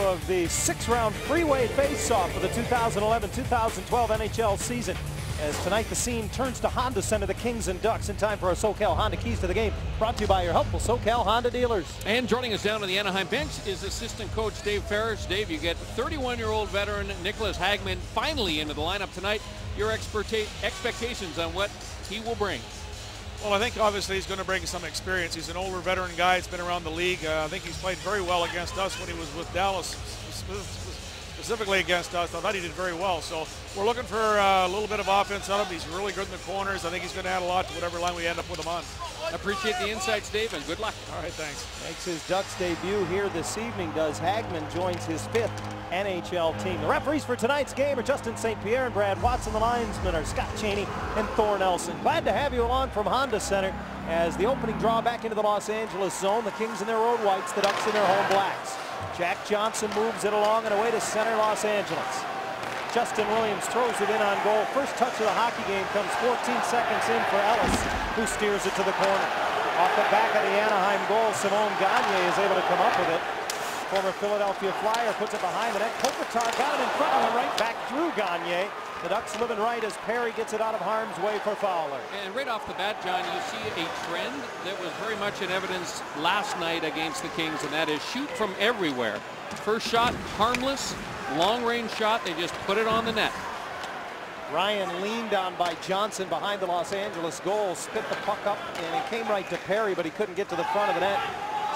of the 6-round freeway face-off for the 2011-2012 NHL season. As tonight the scene turns to Honda Center, the Kings and Ducks, in time for our SoCal Honda Keys to the Game, brought to you by your helpful SoCal Honda dealers. And joining us down on the Anaheim bench is assistant coach Dave Ferris. Dave, you get 31-year-old veteran Nicholas Hagman finally into the lineup tonight. Your expectations on what he will bring? Well, I think obviously he's going to bring some experience. He's an older veteran guy. He's been around the league. I think he's played very well against us when he was with Dallas, specifically against us. I thought he did very well. So we're looking for a little bit of offense out of him. He's really good in the corners. I think he's going to add a lot to whatever line we end up with him on. I appreciate the insights, Dave, and good luck. All right, thanks. Makes his Ducks debut here this evening, does Hagman. Joins his 5th NHL team. The referees for tonight's game are Justin St. Pierre and Brad Watson. The linesmen are Scott Cheney and Thor Nelson. Glad to have you along from Honda Center as the opening draw back into the Los Angeles zone. The Kings in their road whites, the Ducks in their home blacks. Jack Johnson moves it along and away to center Los Angeles. Justin Williams throws it in on goal. First touch of the hockey game comes 14 seconds in for Ellis, who steers it to the corner. Off the back of the Anaheim goal, Simone Gagne is able to come up with it. Former Philadelphia Flyer puts it behind the net. Kopitar got it in front of him, right back through Gagne. The Ducks living right as Perry gets it out of harm's way for Fowler. And right off the bat, John, you see a trend that was very much in evidence last night against the Kings, and that is shoot from everywhere. First shot, harmless. Long-range shot, they just put it on the net. Ryan leaned on by Johnson behind the Los Angeles goal, spit the puck up, and it came right to Perry, but he couldn't get to the front of the net.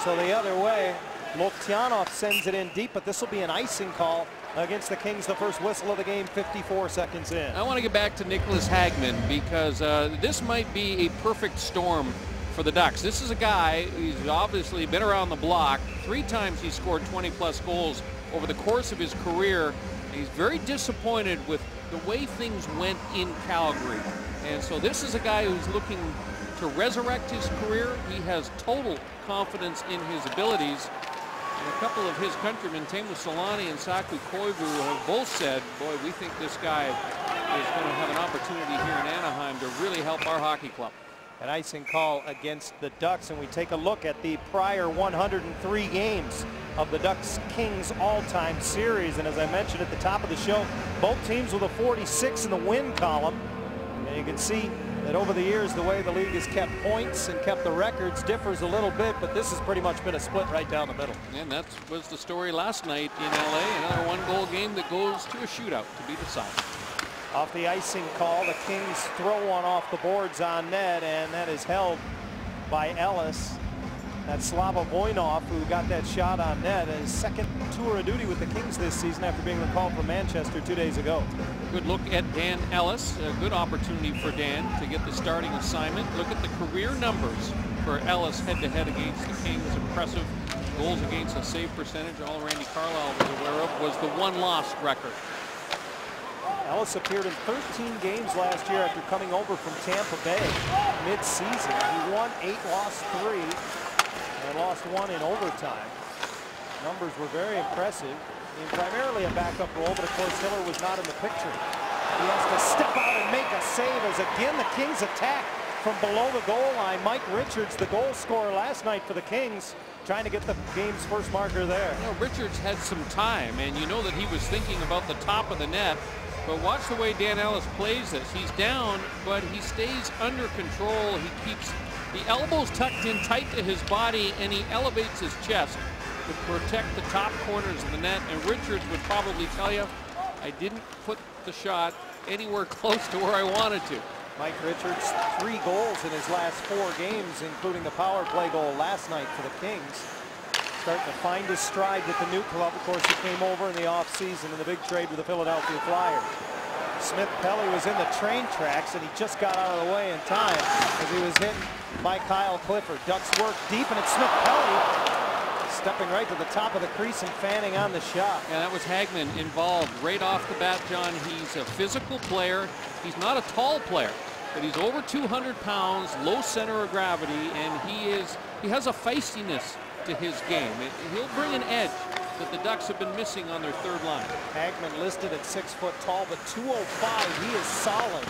So the other way, Loktionov sends it in deep, but this will be an icing call against the Kings. The first whistle of the game, 54 seconds in. I want to get back to Nicholas Hagman because this might be a perfect storm for the Ducks. This is a guy who's obviously been around the block. 3 times he scored 20-plus goals over the course of his career. He's very disappointed with the way things went in Calgary. And so this is a guy who's looking to resurrect his career. He has total confidence in his abilities. And a couple of his countrymen, Teemu Selanne and Saku Koivu, have both said, boy, we think this guy is going to have an opportunity here in Anaheim to really help our hockey club. An icing call against the Ducks, and we take a look at the prior 103 games of the Ducks-Kings all-time series. And as I mentioned at the top of the show, both teams with a 46 in the win column. And you can see that over the years, the way the league has kept points and kept the records differs a little bit, but this has pretty much been a split right down the middle. And that was the story last night in LA. Another one-goal game that goes to a shootout to be decided. Off the icing call, the Kings throw one off the boards on net, and that is held by Ellis. That's Slava Voinov, who got that shot on net, his second tour of duty with the Kings this season after being recalled from Manchester 2 days ago. Good look at Dan Ellis. A good opportunity for Dan to get the starting assignment. Look at the career numbers for Ellis head-to-head against the Kings. Impressive goals against, a save percentage. All Randy Carlyle was aware of was the one-loss record. Ellis appeared in 13 games last year after coming over from Tampa Bay mid-season. He won 8, lost 3, and lost 1 in overtime. Numbers were very impressive. In primarily a backup role, but of course Hiller was not in the picture. He has to step out and make a save as again the Kings attack from below the goal line. Mike Richards, the goal scorer last night for the Kings, trying to get the game's first marker there. You know, Richards had some time, and you know that he was thinking about the top of the net. But watch the way Dan Ellis plays this. He's down, but he stays under control. He keeps the elbows tucked in tight to his body, and he elevates his chest to protect the top corners of the net. And Richards would probably tell you, I didn't put the shot anywhere close to where I wanted to. Mike Richards, 3 goals in his last 4 games, including the power play goal last night for the Kings. Starting to find his stride with the new club. Of course, he came over in the offseason in the big trade with the Philadelphia Flyers. Smith Pelly was in the train tracks, and he just got out of the way in time as he was hit by Kyle Clifford. Ducks work deep, and it's Smith Pelly stepping right to the top of the crease and fanning on the shot. Yeah, that was Hagman involved right off the bat, John. He's a physical player. He's not a tall player, but he's over 200 pounds, low center of gravity, and he has a feistiness to his game. He'll bring an edge that the Ducks have been missing on their third line. Hagman listed at 6 foot tall, but 205. He is solid.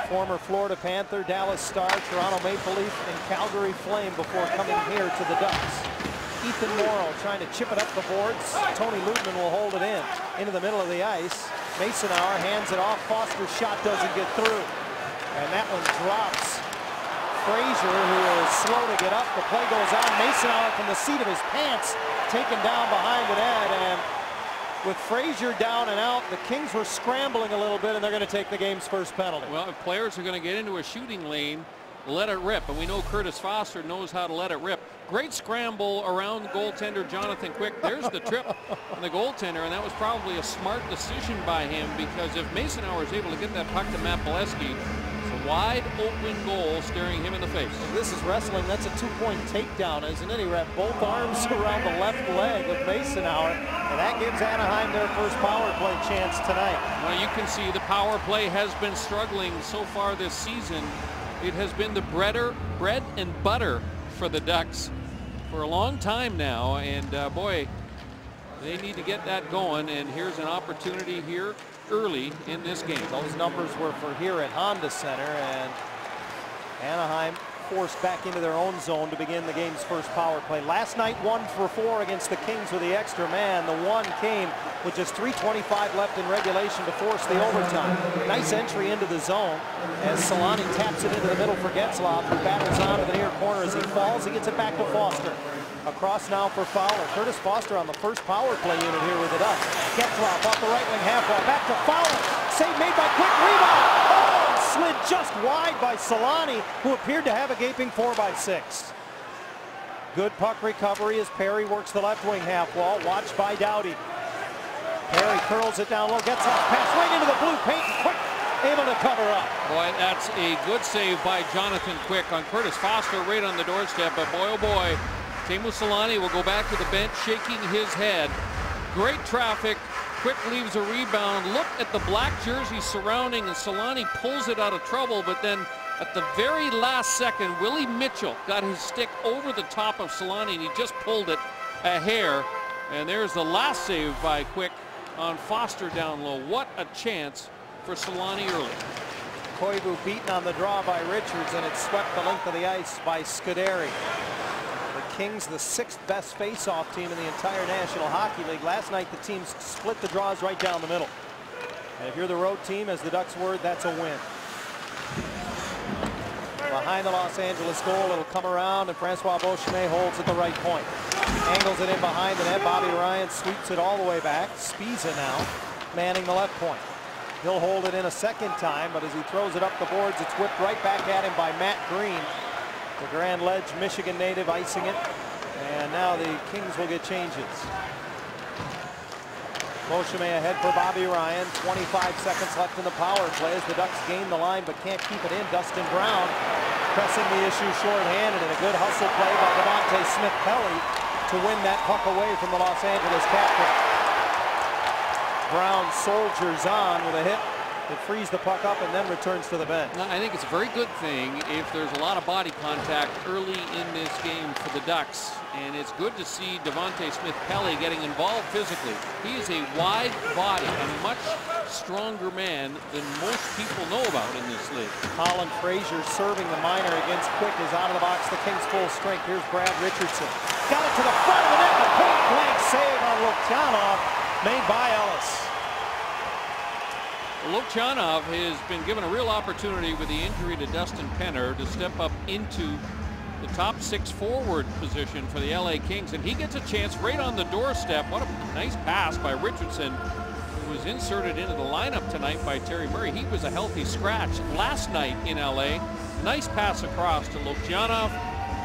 Former Florida Panther, Dallas Star, Toronto Maple Leaf, and Calgary Flame before coming here to the Ducks. Ethan Morrow trying to chip it up the boards. Tony Lutman will hold it in. Into the middle of the ice. Masonauer hands it off. Foster's shot doesn't get through. And that one drops. Frazier, who is slow to get up. The play goes on. Masonauer from the seat of his pants taken down behind the net. And with Frazier down and out, the Kings were scrambling a little bit, and they're going to take the game's first penalty. Well, if players are going to get into a shooting lane, let it rip. And we know Curtis Foster knows how to let it rip. Great scramble around goaltender Jonathan Quick. There's the trip on the goaltender, and that was probably a smart decision by him, because if Masonauer is able to get that puck to Matt Bolesky, it's a wide open goal staring him in the face. If this is wrestling, that's a 2-point takedown, isn't it? He wrapped both arms around the left leg of Masonauer, and that gives Anaheim their first power play chance tonight. Well, you can see the power play has been struggling so far this season. It has been the bread and butter for the Ducks for a long time now, and boy, they need to get that going, and here's an opportunity here early in this game. Those numbers were for here at Honda Center, and Anaheim forced back into their own zone to begin the game's first power play. Last night, 1 for 4 against the Kings with the extra man. The one came with just 3:25 left in regulation to force the overtime. Nice entry into the zone as Solani taps it into the middle for Getzlaf, who battles on to the near corner as he falls. He gets it back to Foster. Across now for Fowler. Curtis Foster on the first power play unit here with the Ducks. Getzlaf off the right wing half wall. Back to Fowler. Save made by Quick. Rebound. Oh, slid just wide by Solani, who appeared to have a gaping 4x6. Good puck recovery as Perry works the left wing half wall. Watched by Doughty. Perry curls it down low. Getzlaf pass right into the blue paint. Quick able to cover up. Boy, that's a good save by Jonathan Quick on Curtis Foster right on the doorstep. But boy, oh boy, Teemu Solani will go back to the bench shaking his head. Great traffic. Quick leaves a rebound. Look at the black jersey surrounding, and Solani pulls it out of trouble, but then at the very last second, Willie Mitchell got his stick over the top of Solani, and he just pulled it a hair. And there's the last save by Quick on Foster down low. What a chance for Solani early. Koivu beaten on the draw by Richards, and it's swept the length of the ice by Scuderi. The Kings, the 6th best face-off team in the entire National Hockey League. Last night, the teams split the draws right down the middle. And if you're the road team, as the Ducks were, that's a win. Behind the Los Angeles goal, it'll come around, and Francois Beauchemin holds at the right point. Angles it in behind the net. Bobby Ryan sweeps it all the way back. Spiza now manning the left point. He'll hold it in a second time, but as he throws it up the boards, it's whipped right back at him by Matt Green. The Grand Ledge, Michigan native, icing it. And now the Kings will get changes. Beauchemin ahead for Bobby Ryan. 25 seconds left in the power play as the Ducks gain the line but can't keep it in. Dustin Brown pressing the issue shorthanded, and a good hustle play by Devontae Smith-Pelly to win that puck away from the Los Angeles captain. Brown soldiers on with a hit that frees the puck up and then returns to the bench. I think it's a very good thing if there's a lot of body contact early in this game for the Ducks. And it's good to see Devontae Smith-Pelly getting involved physically. He is a wide body, a much stronger man than most people know about in this league. Colin Frazier serving the minor against Quick is out of the box. The Kings full strength. Here's Brad Richardson. Got it to the front of the net. A point blank save on Lukyanov made by Ellis. Lukyanov has been given a real opportunity with the injury to Dustin Penner to step up into the top 6 forward position for the LA Kings, and he gets a chance right on the doorstep. What a nice pass by Richardson, who was inserted into the lineup tonight by Terry Murray. He was a healthy scratch last night in LA. Nice pass across to Lukyanov.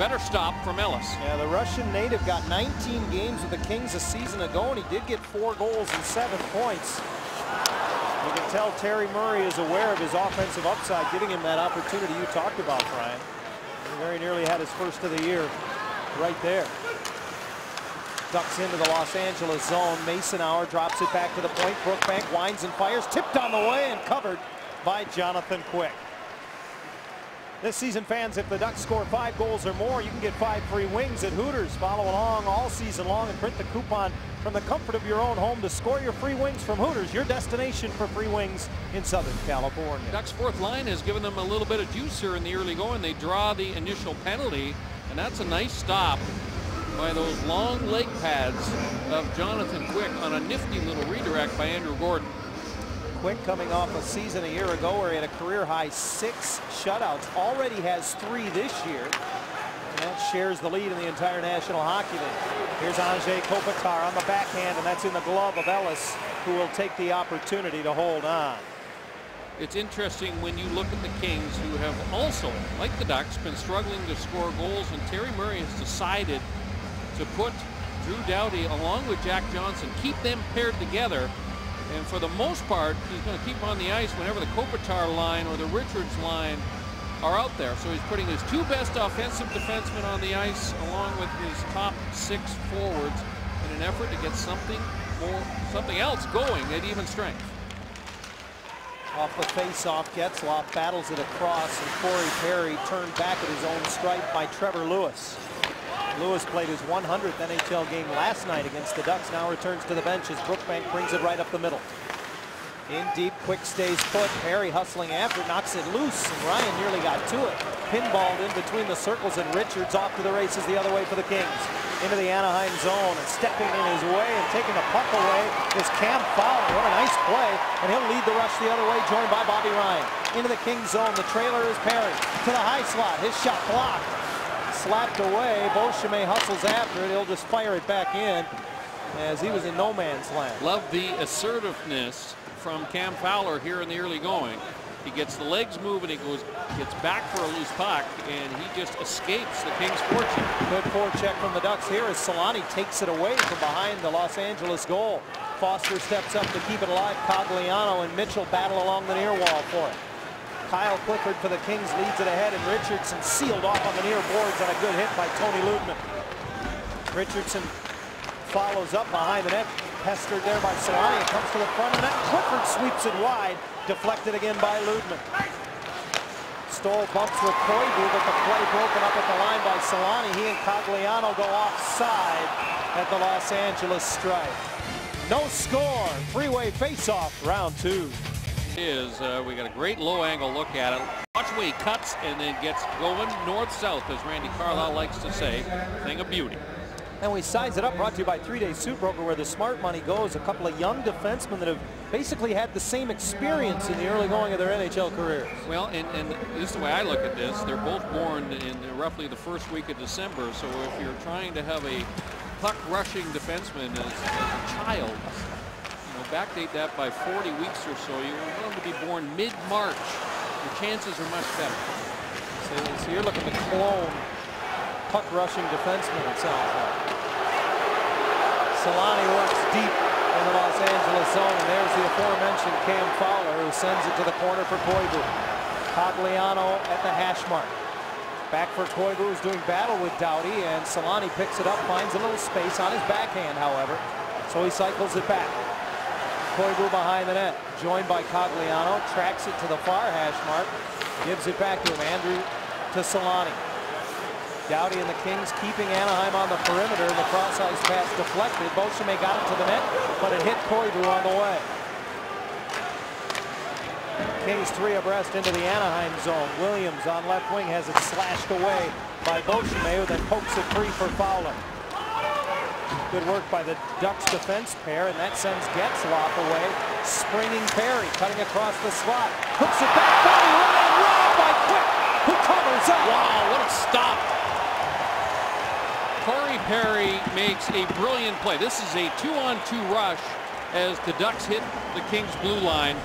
Better stop from Ellis. Yeah, the Russian native got 19 games with the Kings a season ago, and he did get 4 goals and 7 points. You can tell Terry Murray is aware of his offensive upside, giving him that opportunity you talked about, Brian. He very nearly had his first of the year right there. Ducks into the Los Angeles zone. Masonauer drops it back to the point. Brookbank winds and fires. Tipped on the way and covered by Jonathan Quick. This season, fans, if the Ducks score 5 goals or more, you can get 5 free wings at Hooters. Follow along all season long and print the coupon from the comfort of your own home to score your free wings from Hooters, your destination for free wings in Southern California. Ducks' 4th line has given them a little bit of juice here in the early going. They draw the initial penalty, and that's a nice stop by those long leg pads of Jonathan Quick on a nifty little redirect by Andrew Gordon. Quick coming off a season a year ago where he had a career-high 6 shutouts. Already has 3 this year. And that shares the lead in the entire National Hockey League. Here's Anze Kopitar on the backhand, and that's in the glove of Ellis, who will take the opportunity to hold on. It's interesting when you look at the Kings, who have also, like the Ducks, been struggling to score goals, and Terry Murray has decided to put Drew Doughty along with Jack Johnson, keep them paired together, and for the most part he's going to keep on the ice whenever the Kopitar line or the Richards line are out there. So he's putting his 2 best offensive defensemen on the ice along with his top 6 forwards in an effort to get something else going at even strength. Off the face-off, Getzlaf battles it across, and Corey Perry turned back at his own stripe by Trevor Lewis. Lewis played his 100th NHL game last night against the Ducks, now returns to the bench as Brookbank brings it right up the middle. In deep, Quick stays put. Perry hustling after, knocks it loose, and Ryan nearly got to it. Pinballed in between the circles, and Richards off to the races the other way for the Kings. Into the Anaheim zone, and stepping in his way and taking the puck away is Cam Fowler. What a nice play, and he'll lead the rush the other way, joined by Bobby Ryan. Into the Kings zone, the trailer is Perry. To the high slot, his shot blocked. Slapped away, Beauchemin hustles after it. He'll just fire it back in as he was in no man's land. Love the assertiveness from Cam Fowler here in the early going. He gets the legs moving, he gets back for a loose puck, and he just escapes the Kings' forecheck. Good forecheck from the Ducks here as Solani takes it away from behind the Los Angeles goal. Foster steps up to keep it alive. Cogliano and Mitchell battle along the near wall for it. Kyle Clifford for the Kings leads it ahead, and Richardson sealed off on the near boards on a good hit by Tony Ludman. Richardson follows up behind the net, pestered there by Solani. It comes to the front of the net. Clifford sweeps it wide, deflected again by Ludman. Stoll bumps with Koivu, but the play broken up at the line by Solani. He and Cogliano go offside at the Los Angeles stripe. No score. Freeway face-off, round 2. We got a great low angle look at it. Watch the way he cuts and then gets going north-south, as Randy Carlisle likes to say. Thing of beauty. And we size it up, brought to you by 3-Day Suit Broker, where the smart money goes. A couple of young defensemen that have basically had the same experience in the early going of their NHL careers. Well, and this is the way I look at this. They're both born in roughly the first week of December. So if you're trying to have a puck-rushing defenseman as a child, backdate that by 40 weeks or so. You want them to be born mid-March. Your chances are much better. So you're looking to clone puck-rushing defensemen, it sounds like. Solani works deep in the Los Angeles zone, and there's the aforementioned Cam Fowler, who sends it to the corner for Koivu. Cogliano at the hash mark. Back for Koivu, who's doing battle with Doughty, and Solani picks it up, finds a little space on his backhand, however, so he cycles it back. Koivu behind the net, joined by Cogliano, tracks it to the far hash mark, gives it back to him. Andrew to Solani. Doughty and the Kings keeping Anaheim on the perimeter, and the cross-ice pass deflected. Beauchemin got it to the net, but it hit Koivu on the way. Kings 3 abreast into the Anaheim zone. Williams on left wing has it slashed away by Beauchemin, who then pokes it free for Fowler. Good work by the Ducks defense pair, and that sends Getzlaf away. Springing Perry, cutting across the slot. Hooks it back, Bobby Ryan, robbed by Quick, who covers up. Wow, what a stop. Corey Perry makes a brilliant play. This is a 2-on-2 rush as the Ducks hit the Kings blue line.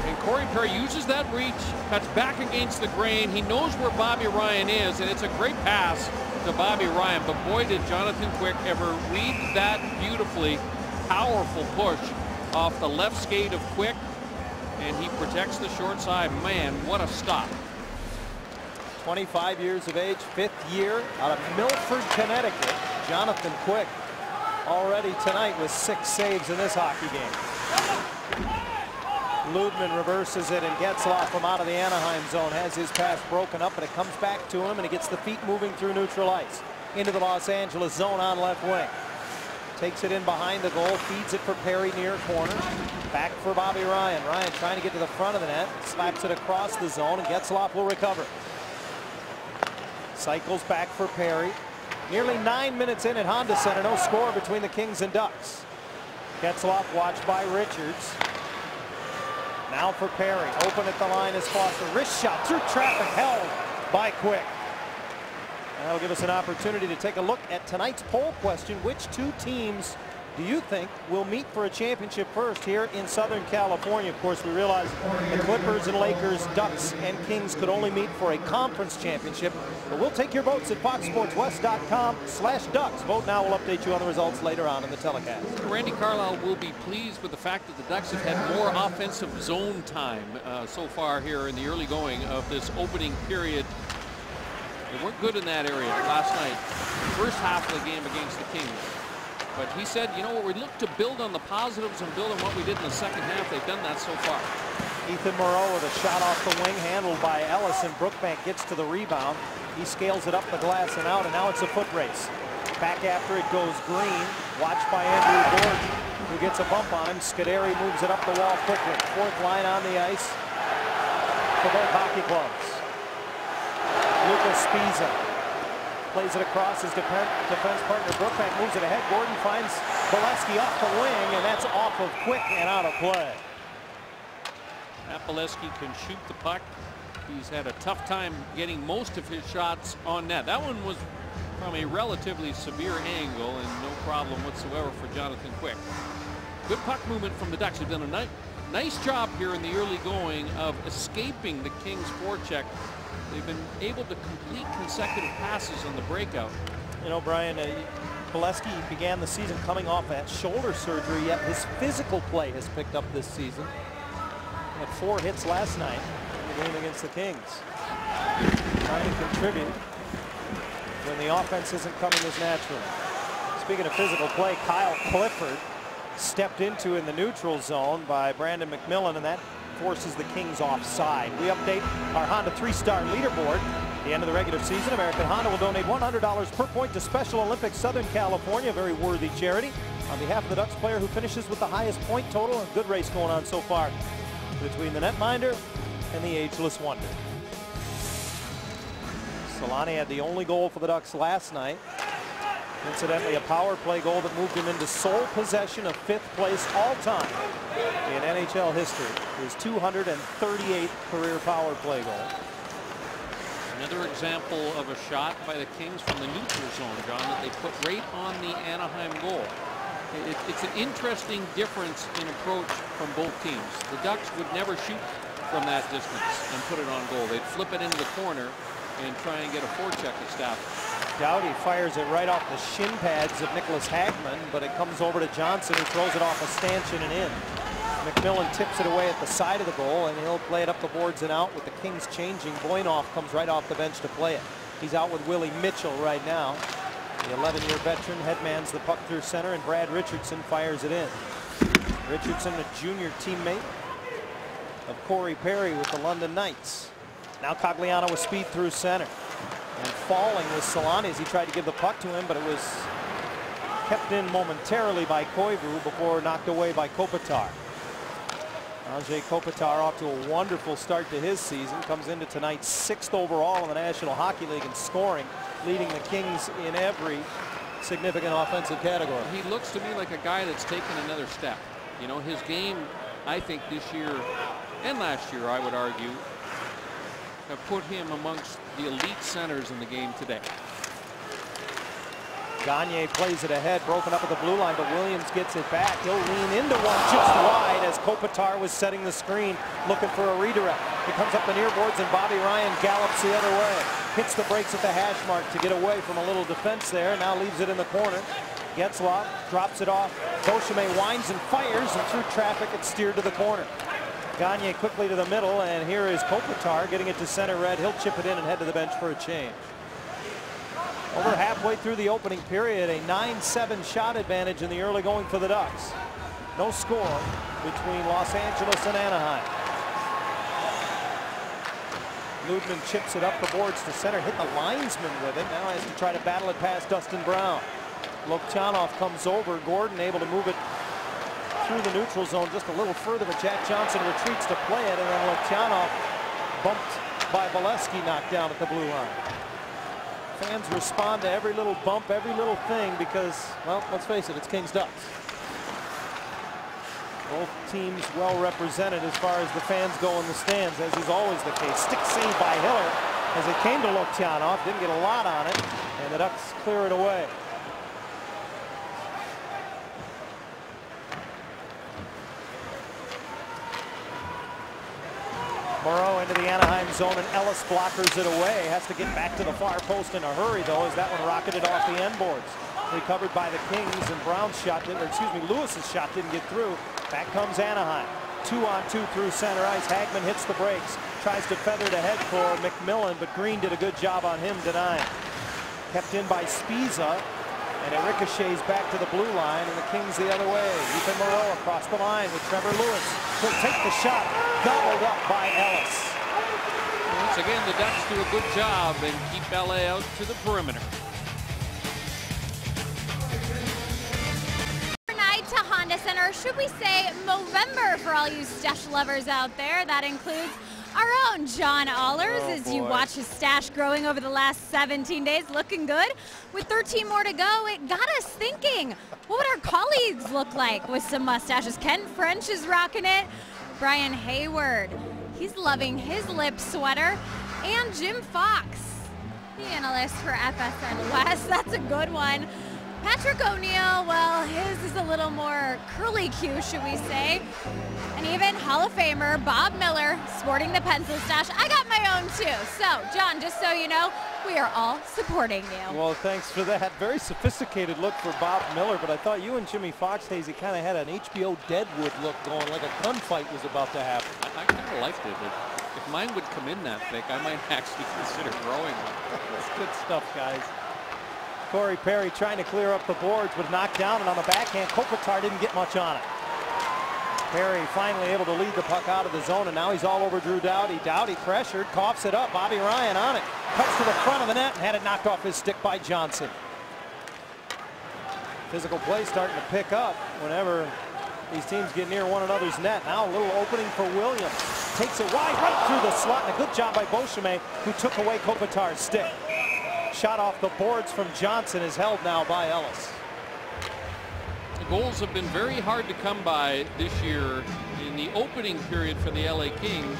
And Corey Perry uses that reach, cuts back against the grain. He knows where Bobby Ryan is, and it's a great pass to Bobby Ryan. But boy, did Jonathan Quick ever read that beautifully. Powerful push off the left skate of Quick, and he protects the short side. Man, what a stop. 25 years of age, 5th year out of Milford, Connecticut. Jonathan Quick already tonight with 6 saves in this hockey game. Ludman reverses it, and Getzlaf from out of the Anaheim zone has his pass broken up, but it comes back to him, and he gets the feet moving through neutral ice into the Los Angeles zone on left wing. Takes it in behind the goal, feeds it for Perry near corner. Back for Bobby Ryan. Ryan trying to get to the front of the net, slaps it across the zone, and Getzlaf will recover. Cycles back for Perry. Nearly 9 minutes in at Honda Center. No score between the Kings and Ducks. Getzlaf watched by Richards. Now for Perry. Open at the line is Foster. Wrist shot through traffic, held by Quick. That'll give us an opportunity to take a look at tonight's poll question. Which two teams do you think will meet for a championship first here in Southern California? Of course, we realize the Clippers and Lakers, Ducks and Kings could only meet for a conference championship. But we'll take your votes at foxsportswest.com/Ducks. Vote now. We'll update you on the results later on in the telecast. Randy Carlyle will be pleased with the fact that the Ducks have had more offensive zone time so far here in the early going of this opening period. They weren't good in that area last night, first half of the game against the Kings. But he said, you know, we look to build on the positives and build on what we did in the second half. They've done that so far. Ethan Moreau with a shot off the wing, handled by Ellison. Brookbank gets to the rebound. He scales it up the glass and out, and now it's a foot race. Back after it goes Green, watched by Andrew Gordon, who gets a bump on him. Scuderi moves it up the wall quickly. Fourth line on the ice for both hockey clubs. Lucas Spiza plays it across his defense partner. Brookbank moves it ahead. Gordon finds Bolesky off the wing, and that's off of Quick and out of play. Matt Bolesky can shoot the puck. He's had a tough time getting most of his shots on net. That one was from a relatively severe angle and no problem whatsoever for Jonathan Quick. Good puck movement from the Ducks. They've done a nice job here in the early going of escaping the Kings forecheck. They've been able to complete consecutive passes on the breakout. You know, Brian, Bolesky began the season coming off that shoulder surgery, yet his physical play has picked up this season. He had 4 hits last night in the game against the Kings. Trying to contribute when the offense isn't coming as naturally. Speaking of physical play, Kyle Clifford stepped into in the neutral zone by Brandon McMillan, and that forces the Kings offside. We update our Honda 3-star leaderboard. At the end of the regular season, American Honda will donate $100 per point to Special Olympics Southern California, a very worthy charity. On behalf of the Ducks player who finishes with the highest point total, a good race going on so far between the netminder and the ageless wonder. Solani had the only goal for the Ducks last night. Incidentally, a power play goal that moved him into sole possession of 5th place all-time in NHL history. His 238th career power play goal. Another example of a shot by the Kings from the neutral zone, John, that they put right on the Anaheim goal. It's an interesting difference in approach from both teams. The Ducks would never shoot from that distance and put it on goal. They'd flip it into the corner and try and get a forecheck established. Doughty fires it right off the shin pads of Nicholas Hagman, but it comes over to Johnson, who throws it off a stanchion and in. McMillan tips it away at the side of the goal, and he'll play it up the boards and out with the Kings changing. Boynoff comes right off the bench to play it. He's out with Willie Mitchell right now. The 11-year veteran headmans the puck through center, and Brad Richardson fires it in. Richardson, a junior teammate of Corey Perry with the London Knights. Now Cogliano with speed through center. And falling was Solani as he tried to give the puck to him, but it was kept in momentarily by Koivu before knocked away by Kopitar. Andrzej Kopitar off to a wonderful start to his season. Comes into tonight's 6th overall in the National Hockey League in scoring, leading the Kings in every significant offensive category. He looks to me like a guy that's taken another step. You know, his game, I think this year and last year, I would argue, have put him amongst the elite centers in the game today. Gagne plays it ahead, broken up at the blue line, but Williams gets it back. He'll lean into one just wide as Kopitar was setting the screen, looking for a redirect. It comes up the near boards, and Bobby Ryan gallops the other way. Hits the brakes at the hash mark to get away from a little defense there. Now leaves it in the corner. Getzlaf drops it off. Beauchemin winds and fires, and through traffic it's steered to the corner. Gagne quickly to the middle, and here is Kopitar getting it to center red. He'll chip it in and head to the bench for a change. Over halfway through the opening period, a 9-7 shot advantage in the early going for the Ducks. No score between Los Angeles and Anaheim. Ludman chips it up the boards to center, hit the linesman with it. Now has to try to battle it past Dustin Brown. Loktionov comes over. Gordon able to move it through the neutral zone just a little further, but Jack Johnson retreats to play it, and then Loktionov bumped by Bolesky, knocked down at the blue line. Fans respond to every little bump, every little thing because, well, let's face it, it's Kings Ducks. Both teams well represented as far as the fans go in the stands, as is always the case. Stick save by Hiller as it came to Loktionov. Didn't get a lot on it, and the Ducks clear it away. Moreau into the Anaheim zone, and Ellis blockers it away. Has to get back to the far post in a hurry, though, as that one rocketed off the end boards. Recovered by the Kings, and Brown's shot didn't, or excuse me, Lewis's shot didn't get through. Back comes Anaheim. 2-on-2 through center ice. Hagman hits the brakes. Tries to feather it ahead for McMillan, but Green did a good job on him denying. Kept in by Spiza, and it ricochets back to the blue line, and the Kings the other way. Ethan Moreau across the line with Trevor Lewis. He'll take the shot. Gobbled up by Ellis. Once again, the Ducks do a good job and keep LA out to the perimeter. To Honda Center, should we say Movember for all you stash lovers out there. That includes our own John Allers, as you watch his stash growing over the last 17 days, looking good. With 13 more to go, it got us thinking, what would our colleagues look like with some mustaches? Ken French is rocking it. Brian Hayward, he's loving his lip sweater. And Jim Fox, the analyst for FSN West, that's a good one. Patrick O'Neill, well, his is a little more curly Q, should we say. And even Hall of Famer Bob Miller sporting the pencil stash. I got my own too. So, John, just so you know, we are all supporting you. Well, thanks for that. Very sophisticated look for Bob Miller, but I thought you and Jimmy Fox, Hazy, kind of had an HBO Deadwood look going, like a gunfight was about to happen. I kind of liked it. If mine would come in that thick, I might actually consider growing one. That's good stuff, guys. Corey Perry trying to clear up the boards, but knocked down, and on the backhand, Kopitar didn't get much on it. Perry finally able to lead the puck out of the zone, and now he's all over Drew Doughty. Doughty pressured, coughs it up. Bobby Ryan on it. Cuts to the front of the net and had it knocked off his stick by Johnson. Physical play starting to pick up whenever these teams get near one another's net. Now a little opening for Williams. Takes it wide right through the slot, and a good job by Beauchemin, who took away Kopitar's stick. Shot off the boards from Johnson is held now by Ellis. The goals have been very hard to come by this year. In the opening period for the LA Kings,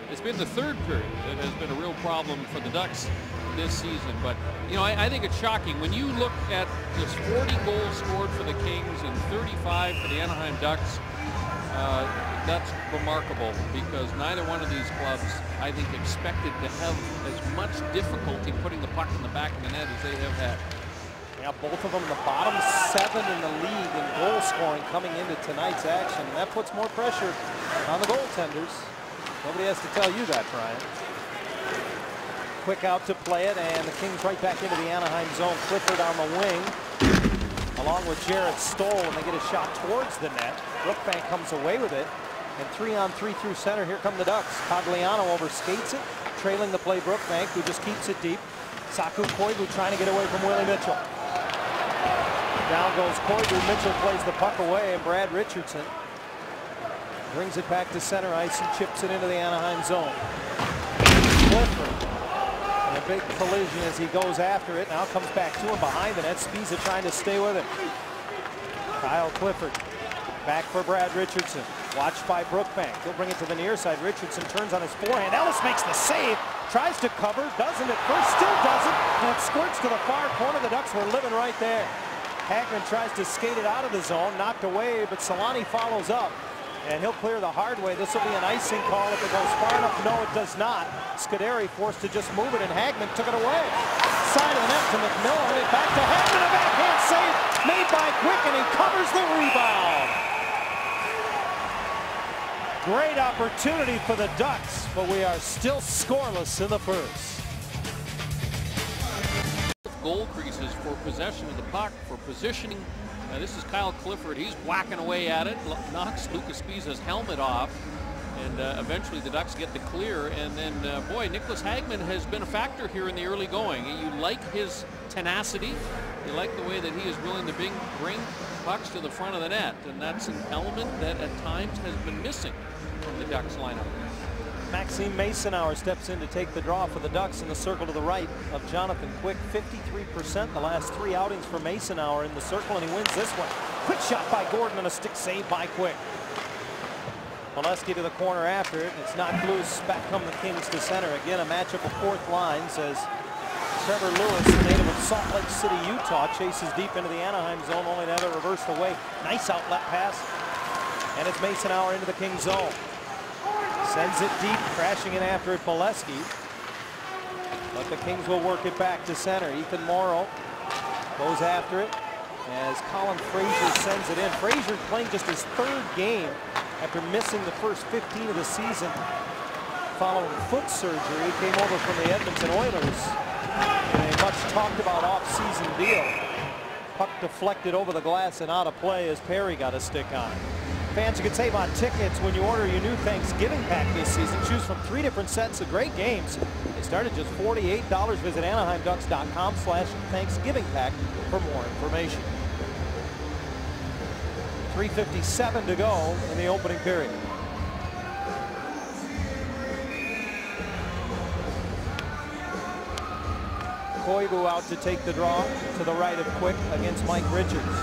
it's been the third period that has been a real problem for the Ducks this season. But, you know, I think it's shocking. When you look at just 40 goals scored for the Kings and 35 for the Anaheim Ducks, that's remarkable, because neither one of these clubs, I think, expected to have as much difficulty putting the puck in the back of the net as they have had. Yeah, both of them the bottom 7 in the league in goal scoring coming into tonight's action. And that puts more pressure on the goaltenders. Nobody has to tell you that, Brian. Quick out to play it, and the Kings right back into the Anaheim zone. Clifford on the wing, along with Jarrett Stoll, and they get a shot towards the net. Brookbank comes away with it. And 3-on-3 through center. Here come the Ducks. Cogliano overskates it, trailing the play Brookbank, who just keeps it deep. Saku Koivu trying to get away from Willie Mitchell. Down goes Koivu. Mitchell plays the puck away, and Brad Richardson brings it back to center ice and chips it into the Anaheim zone. Clifford, and a big collision as he goes after it. Now comes back to him behind the net. Spiza trying to stay with him. Kyle Clifford back for Brad Richardson. Watched by Brookbank. He'll bring it to the near side. Richardson turns on his forehand. Ellis makes the save. Tries to cover. Doesn't at first. Still doesn't. And it squirts to the far corner. The Ducks were living right there. Hagman tries to skate it out of the zone. Knocked away, but Solani follows up. And he'll clear the hard way. This will be an icing call if it goes far enough. No, it does not. Scuderi forced to just move it, and Hagman took it away. Side of the net to McMillan. And back to Hagman. A backhand save made by Quick, and he covers the rebound. Great opportunity for the Ducks, but we are still scoreless in the first. Goal creases for possession of the puck, for positioning. This is Kyle Clifford. He's whacking away at it, knocks Lucas Spiza's helmet off, and eventually the Ducks get the clear. And then, boy, Nicholas Hagman has been a factor here in the early going. You like his tenacity. You like the way that he is willing to bring pucks to the front of the net, and that's an element that at times has been missing from the Ducks lineup. Maxime Masonauer steps in to take the draw for the Ducks in the circle to the right of Jonathan Quick. 53% the last 3 outings for Masonauer in the circle, and he wins this one. Quick shot by Gordon and a stick save by Quick. Molesky to the corner after it. It's knocked loose. Back come the Kings to center. Again, a matchup of fourth line, says Trevor Lewis, the native of Salt Lake City, Utah, chases deep into the Anaheim zone, only to have it reversed away. Nice outlet pass. And it's Masonauer into the Kings zone. Sends it deep, crashing in after it, Molesky. But the Kings will work it back to center. Ethan Morrow goes after it as Colin Fraser sends it in. Fraser playing just his 3rd game after missing the first 15 of the season following foot surgery. He came over from the Edmonton Oilers in a much talked about off-season deal. Puck deflected over the glass and out of play as Perry got a stick on it. Fans, you can save on tickets when you order your new Thanksgiving pack this season. Choose from 3 different sets of great games. They start at just $48. Visit AnaheimDucks.com/Thanksgiving pack for more information. 3:57 to go in the opening period. Koivu out to take the draw to the right of Quick against Mike Richards.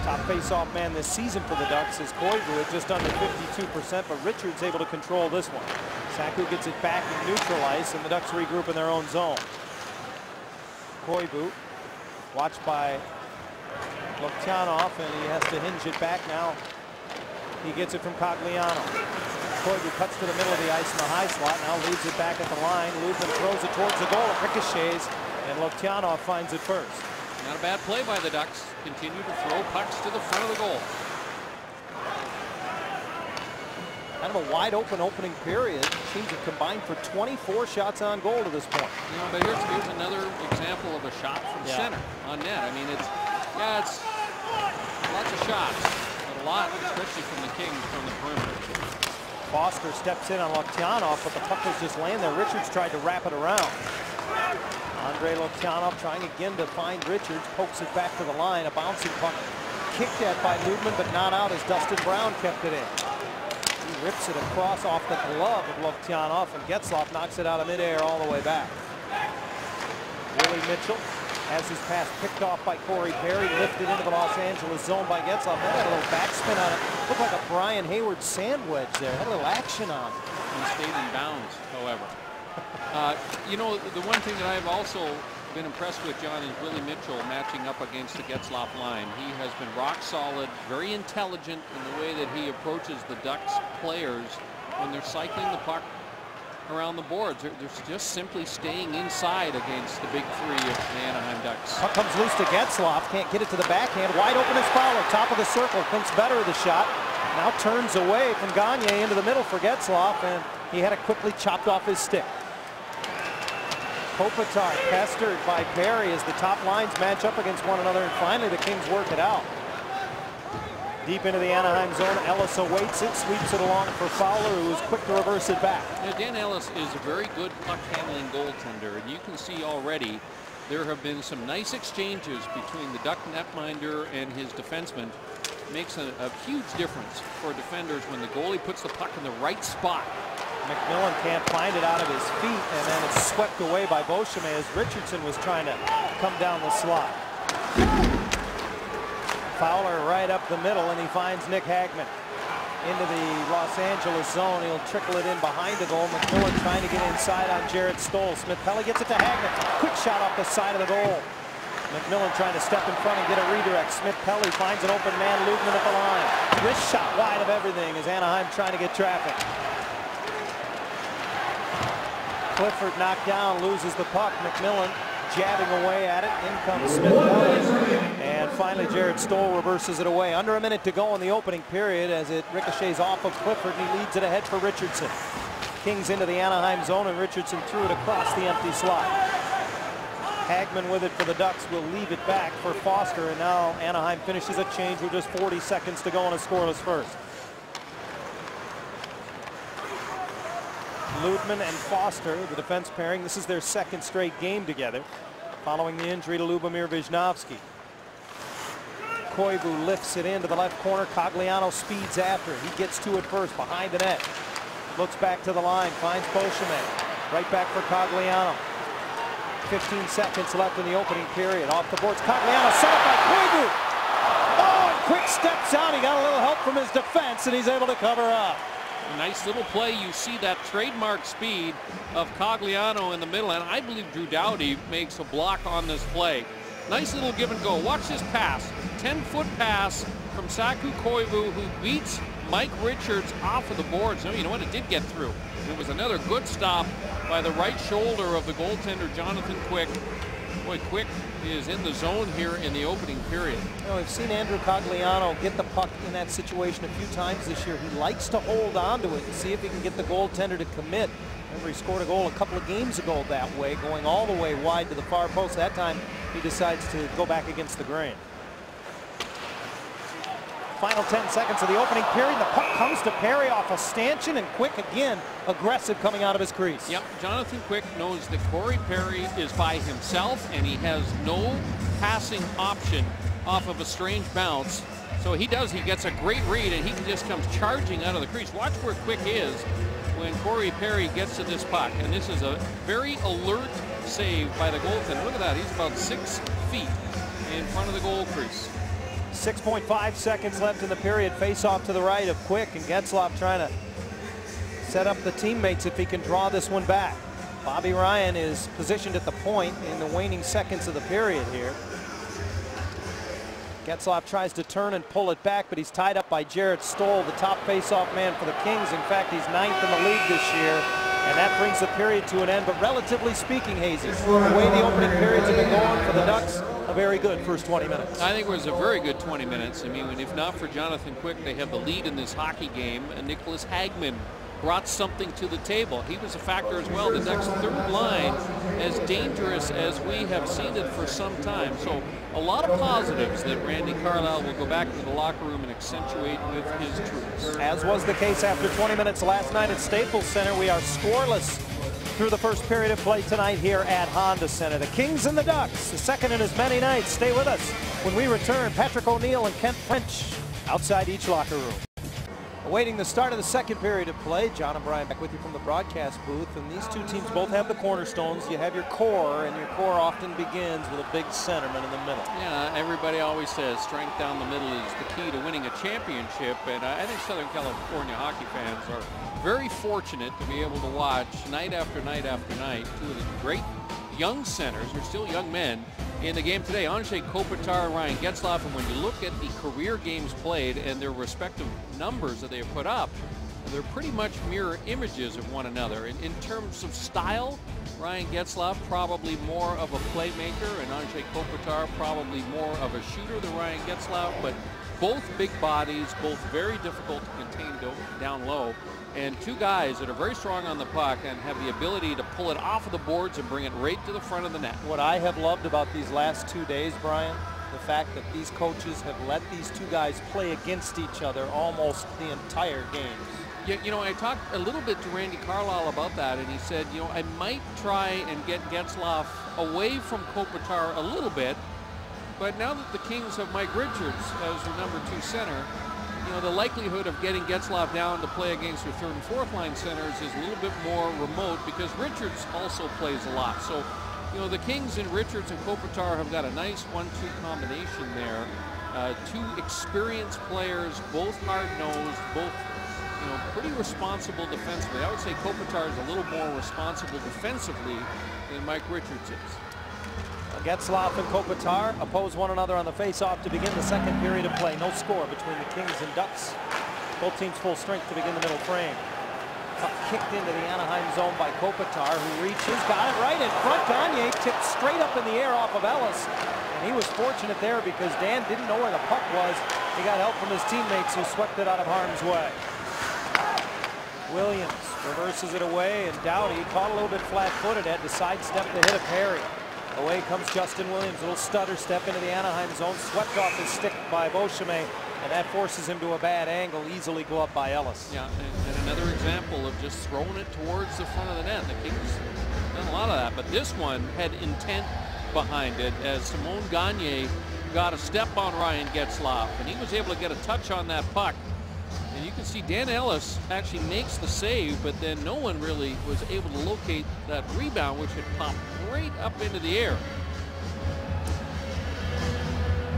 Top face-off man this season for the Ducks is Koivu at just under 52%, but Richards able to control this one. Saku gets it back in neutral ice, and the Ducks regroup in their own zone. Koivu watched by Loktionov, and he has to hinge it back now. He gets it from Cogliano. Koivu cuts to the middle of the ice in the high slot, now leaves it back at the line. Ludman throws it towards the goal. It ricochets, and Loktionov finds it first. Not a bad play by the Ducks. Continue to throw pucks to the front of the goal. Kind of a wide open opening period. Teams have combined for 24 shots on goal to this point. You know, but here's another example of a shot from center on net. I mean, it's lots of shots, but a lot, especially from the Kings from the perimeter. Foster steps in on Loktionov, but the puck was just laying there. Richards tried to wrap it around. Andrei Loktionov trying again to find Richards, pokes it back to the line. A bouncing puck kicked at by Ludman, but not out as Dustin Brown kept it in. He rips it across off the glove of Loktionov, and Getzlaf knocks it out of midair all the way back. Willie Mitchell has his pass picked off by Corey Perry, lifted into the Los Angeles zone by Getzlaf. That had a little backspin on it. Looked like a Brian Hayward sand wedge there. Had a little action on it. He stayed in bounds, however. You know, the one thing that I've also been impressed with, John, is Willie Mitchell matching up against the Getzlaf line. He has been rock solid, very intelligent in the way that he approaches the Ducks players when they're cycling the puck around the boards. They're just simply staying inside against the big 3 of the Anaheim Ducks. Puck comes loose to Getzlaf, can't get it to the backhand. Wide open is Fowler, top of the circle, thinks better of the shot. Now turns away from Gagne into the middle for Getzlaf, and he had it quickly chopped off his stick. Kopitar pestered by Perry as the top lines match up against one another, and finally the Kings work it out. Deep into the Anaheim zone, Ellis awaits it, sweeps it along for Fowler, who is quick to reverse it back. Now, Dan Ellis is a very good puck-handling goaltender, and you can see already there have been some nice exchanges between the Duck netminder and his defenseman. Makes a huge difference for defenders when the goalie puts the puck in the right spot. McMillan can't find it out of his feet, and then it's swept away by Beauchemin as Richardson was trying to come down the slot. Fowler right up the middle, and he finds Nick Hagman into the Los Angeles zone. He'll trickle it in behind the goal. McMillan trying to get inside on Jarrett Stoll. Smith-Pelly gets it to Hagman. Quick shot off the side of the goal. McMillan trying to step in front and get a redirect. Smith-Pelly finds an open man. Ludman at the line. Wrist shot wide of everything as Anaheim trying to get traffic. Clifford knocked down, loses the puck. McMillan jabbing away at it. In comes Smith-Pelly. And finally Jarrett Stoll reverses it away. Under a minute to go in the opening period as it ricochets off of Clifford, and he leads it ahead for Richardson. Kings into the Anaheim zone, and Richardson threw it across the empty slot. Hagman with it for the Ducks will leave it back for Foster, and now Anaheim finishes a change with just 40 seconds to go in a scoreless first. Ludman and Foster, the defense pairing, this is their second straight game together following the injury to Lubomir Visnovsky. Koivu lifts it into the left corner. Cogliano speeds after it. He gets to it first, behind the net. Looks back to the line, finds Beauchemin. Right back for Cogliano. 15 seconds left in the opening period. Off the boards, Cogliano set up by Koivu. Oh, and quick steps out. He got a little help from his defense, and he's able to cover up. Nice little play. You see that trademark speed of Cogliano in the middle, and I believe Drew Doughty makes a block on this play. Nice little give and go. Watch this pass. 10-foot pass from Saku Koivu, who beats Mike Richards off of the boards. No, you know what? It did get through. It was another good stop by the right shoulder of the goaltender, Jonathan Quick. Boy, Quick is in the zone here in the opening period. You know, we've seen Andrew Cogliano get the puck in that situation a few times this year. He likes to hold on to it and see if he can get the goaltender to commit. Remember, he scored a goal a couple of games ago that way, going all the way wide to the far post. That time, he decides to go back against the grain. Final 10 seconds of the opening period. The puck comes to Perry off a stanchion, and Quick again aggressive coming out of his crease. Yep, Jonathan Quick knows that Corey Perry is by himself and he has no passing option off of a strange bounce. So he gets a great read, and he just comes charging out of the crease. Watch where Quick is when Corey Perry gets to this puck. And this is a very alert save by the goaltender. Look at that, he's about 6 feet in front of the goal crease. 6.5 seconds left in the period. Face off to the right of Quick, and Getzlaf trying to set up the teammates if he can draw this one back. Bobby Ryan is positioned at the point in the waning seconds of the period here. Getzlaf tries to turn and pull it back, but he's tied up by Jarrett Stoll, the top face-off man for the Kings. In fact, he's 9th in the league this year, and that brings the period to an end. But relatively speaking, Hazy, the way the opening periods have been going for the Ducks, a very good first 20 minutes. I think it was a very good 20 minutes. I mean, if not for Jonathan Quick, they have the lead in this hockey game. And Nicholas Hagman brought something to the table. He was a factor as well. The Ducks' third line, as dangerous as we have seen it for some time. So a lot of positives that Randy Carlyle will go back to the locker room and accentuate with his troops. As was the case after 20 minutes last night at Staples Center, we are scoreless through the first period of play tonight here at Honda Center. The Kings and the Ducks, the second in as many nights. Stay with us when we return. Patrick O'Neill and Kent French outside each locker room. Awaiting the start of the second period of play, John and Brian back with you from the broadcast booth. And these two teams both have the cornerstones. You have your core, and your core often begins with a big centerman in the middle. Yeah, everybody always says strength down the middle is the key to winning a championship. And I think Southern California hockey fans are very fortunate to be able to watch night after night after night two of the great young centers, or still young men, in the game today. Andrzej Kopitar and Ryan Getzlaf. And when you look at the career games played and their respective numbers that they have put up, they're pretty much mirror images of one another. In terms of style, Ryan Getzlaf probably more of a playmaker, and Andrzej Kopitar probably more of a shooter than Ryan Getzlaf, but both big bodies, both very difficult to contain down low, and two guys that are very strong on the puck and have the ability to pull it off of the boards and bring it right to the front of the net. What I have loved about these last 2 days, Brian, the fact that these coaches have let these two guys play against each other almost the entire game. Yeah, you know, I talked a little bit to Randy Carlyle about that, and he said, you know, I might try and get Getzlaf away from Kopitar a little bit, but now that the Kings have Mike Richards as their #2 center, you know, the likelihood of getting Getzlaf down to play against their third and fourth line centers is a little bit more remote, because Richards also plays a lot. So, you know, the Kings and Richards and Kopitar have got a nice 1-2 combination there. Two experienced players, both hard-nosed, both, you know, pretty responsible defensively. I would say Kopitar is a little more responsible defensively than Mike Richards is. Getzlaf and Kopitar oppose one another on the face-off to begin the second period of play. No score between the Kings and Ducks. Both teams full strength to begin the middle frame. Puck kicked into the Anaheim zone by Kopitar, who reaches, got it right in front. Gagne tipped straight up in the air off of Ellis. And he was fortunate there because Dan didn't know where the puck was. He got help from his teammates, who swept it out of harm's way. Williams reverses it away, and Doughty caught a little bit flat-footed, had to sidestep the hit of Perry. Away comes Justin Williams, a little stutter step into the Anaheim zone, swept off his stick by Beauchemin, and that forces him to a bad angle, easily gloved by Ellis. Yeah, and another example of just throwing it towards the front of the net. The Kings done a lot of that, but this one had intent behind it, as Simone Gagne got a step on Ryan Getzlaf, and he was able to get a touch on that puck. And you can see Dan Ellis actually makes the save, but then no one really was able to locate that rebound, which had popped right up into the air.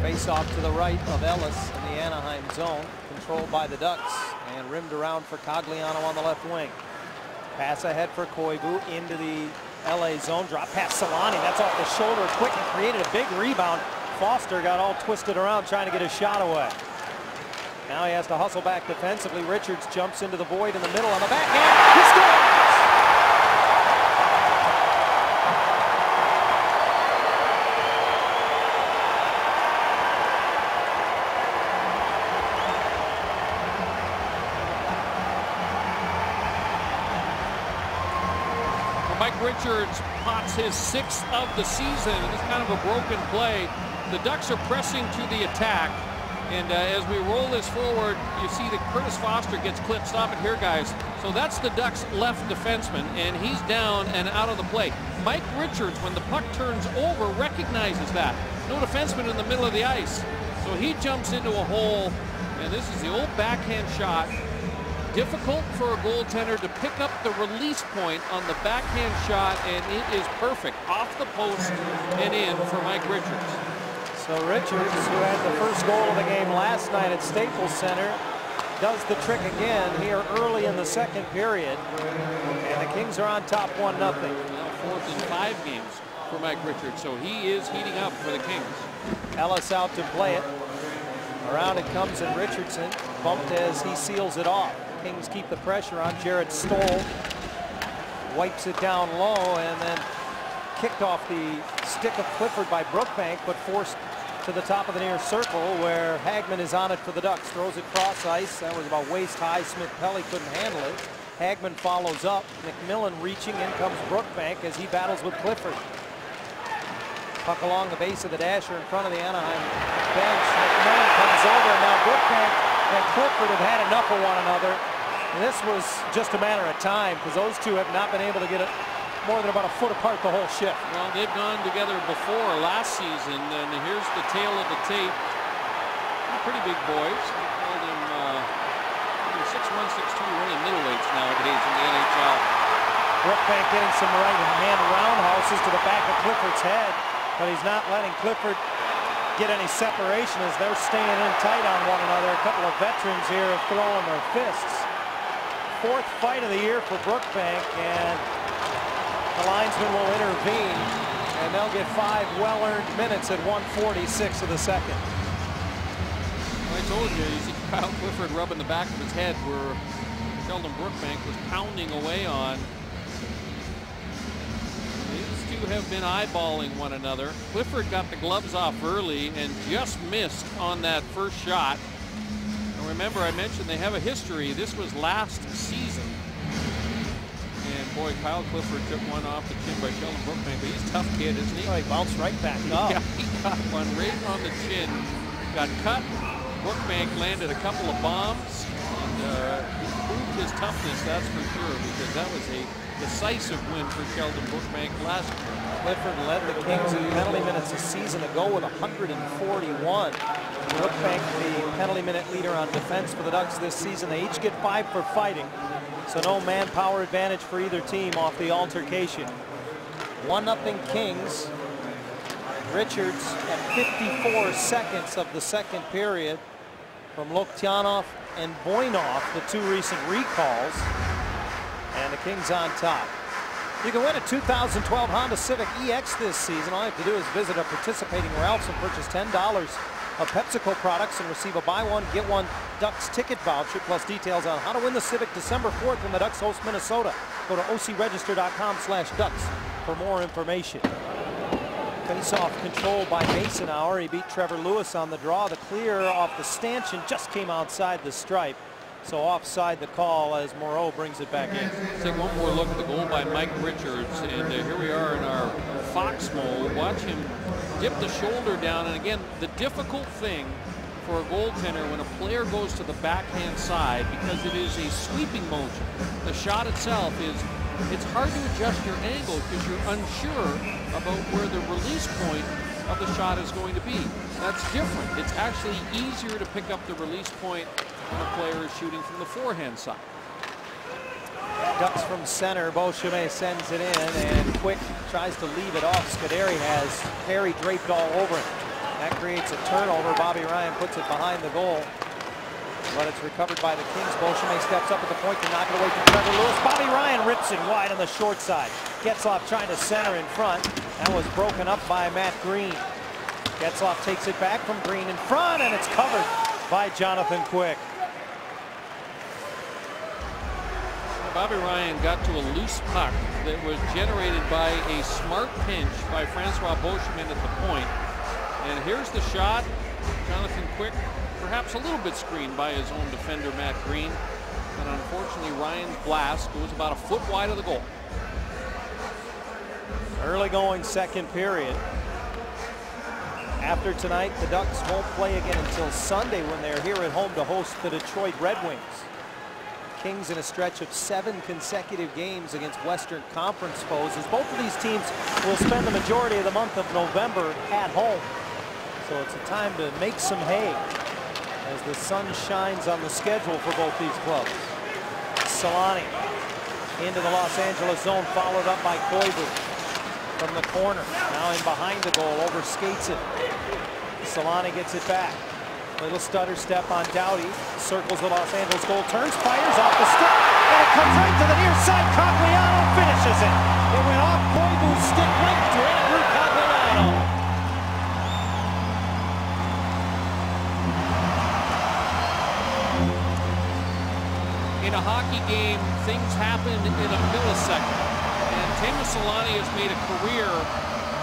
Face off to the right of Ellis in the Anaheim zone, controlled by the Ducks, and rimmed around for Cogliano on the left wing. Pass ahead for Koivu into the LA zone. Drop pass Solani. That's off the shoulder quick and created a big rebound. Foster got all twisted around trying to get his shot away. Now he has to hustle back defensively. Richards jumps into the void in the middle on the backhand. He scores! Mike Richards pots his 6th of the season. It's kind of a broken play. The Ducks are pressing to the attack. And as we roll this forward, you see that Curtis Foster gets clipped. Stop it here, guys. So that's the Ducks' left defenseman, and he's down and out of the play. Mike Richards, when the puck turns over, recognizes that. No defenseman in the middle of the ice. So he jumps into a hole, and this is the old backhand shot. Difficult for a goaltender to pick up the release point on the backhand shot, and it is perfect. Off the post and in for Mike Richards. So Richards, who had the first goal of the game last night at Staples Center, does the trick again here early in the second period. And the Kings are on top 1-0. Now 4th in 5 games for Mike Richards, so he is heating up for the Kings. Ellis out to play it. Around it comes and Richardson bumped as he seals it off. Kings keep the pressure on. Jared Stoll wipes it down low and then kicked off the stick of Clifford by Brookbank, but forced to the top of the near circle where Hagman is on it for the Ducks. Throws it cross ice. That was about waist high. Smith-Pelly couldn't handle it. Hagman follows up. McMillan reaching. In comes Brookbank as he battles with Clifford. Puck along the base of the dasher in front of the Anaheim bench. McMillan comes over, and now Brookbank and Clifford have had enough of one another. And this was just a matter of time because those two have not been able to get it more than about a foot apart the whole shift. Well, they've gone together before last season, and here's the tail of the tape. Pretty big boys. We called him 6'1", 6'2", really middleweights nowadays in the NHL. Brookbank getting some right-hand roundhouses to the back of Clifford's head, but he's not letting Clifford get any separation as they're staying in tight on one another. A couple of veterans here have thrown their fists. 4th fight of the year for Brookbank, and the linesman will intervene, and they'll get 5 well-earned minutes at 1:46 of the second. Well, I told you see Kyle Clifford rubbing the back of his head where Sheldon Brookbank was pounding away on. These two have been eyeballing one another. Clifford got the gloves off early and just missed on that first shot. And remember, I mentioned they have a history. This was last season. And boy, Kyle Clifford took one off the chin by Sheldon Brookbank, but he's a tough kid, isn't he? Oh, he bounced right back up. Yeah, he got one right on the chin. Got cut. Brookbank landed a couple of bombs, and he proved his toughness, that's for sure, because that was a decisive win for Sheldon Brookbank last year. Clifford led the Kings in penalty minutes a season ago with 141. Brookbank, the penalty minute leader on defense for the Ducks this season. They each get 5 for fighting, so no manpower advantage for either team off the altercation. 1-0 Kings. Richards at 54 seconds of the second period from Loktionov and Voinov, the 2 recent recalls, and the Kings on top. You can win a 2012 Honda Civic EX this season. All you have to do is visit a participating Ralph's and purchase $10 of PepsiCo products and receive a buy one, get one Ducks ticket voucher, plus details on how to win the Civic December 4th when the Ducks host Minnesota. Go to ocregister.com/Ducks for more information. Face-off control by Masonhour. He beat Trevor Lewis on the draw. The clear off the stanchion just came outside the stripe. So offside the call as Moreau brings it back in. Let's take one more look at the goal by Mike Richards. And here we are in our Fox mode. Watch him dip the shoulder down. And again, the difficult thing for a goaltender when a player goes to the backhand side, because it is a sweeping motion. The shot itself is, it's hard to adjust your angle because you're unsure about where the release point of the shot is going to be. That's different. It's actually easier to pick up the release point when a player is shooting from the forehand side. Ducks from center. Beauchemin sends it in, and Quick tries to leave it off. Scuderi has Perry draped all over it. That creates a turnover. Bobby Ryan puts it behind the goal, but it's recovered by the Kings. Beauchemin steps up at the point to knock it away from Trevor Lewis. Bobby Ryan rips it wide on the short side. Getzlaf trying to center in front. That was broken up by Matt Green. Getzlaf takes it back from Green in front, and it's covered by Jonathan Quick. Bobby Ryan got to a loose puck that was generated by a smart pinch by Francois Beauchemin at the point. And here's the shot. Jonathan Quick, perhaps a little bit screened by his own defender, Matt Green. And unfortunately, Ryan's blast goes about a foot wide of the goal. Early going second period. After tonight, the Ducks won't play again until Sunday when they're here at home to host the Detroit Red Wings. Kings in a stretch of 7 consecutive games against Western Conference foes, as both of these teams will spend the majority of the month of November at home. So it's a time to make some hay as the sun shines on the schedule for both these clubs. Solani into the Los Angeles zone, followed up by Koivu from the corner. Now in behind the goal, overskates it. Solani gets it back. Little stutter step on Doughty, circles the Los Angeles goal, turns, fires off the stick, and it comes right to the near side. Cogliano finishes it. It went off Koivu's stick right to Andrew Cogliano. In a hockey game, things happen in a millisecond, and Teemu Solani has made a career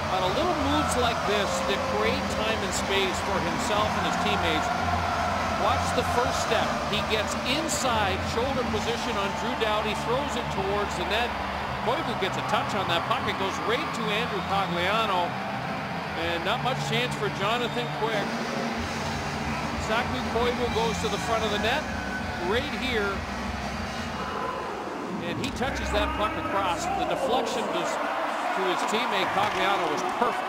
on a little moves like this that create time and space for himself and his teammates. Watch the first step. He gets inside shoulder position on Drew Doughty, throws it towards the net. Koivu gets a touch on that puck. It goes right to Andrew Cogliano, and not much chance for Jonathan Quick. Saku Koivu goes to the front of the net, right here, and he touches that puck across. The deflection to his teammate Cogliano was perfect.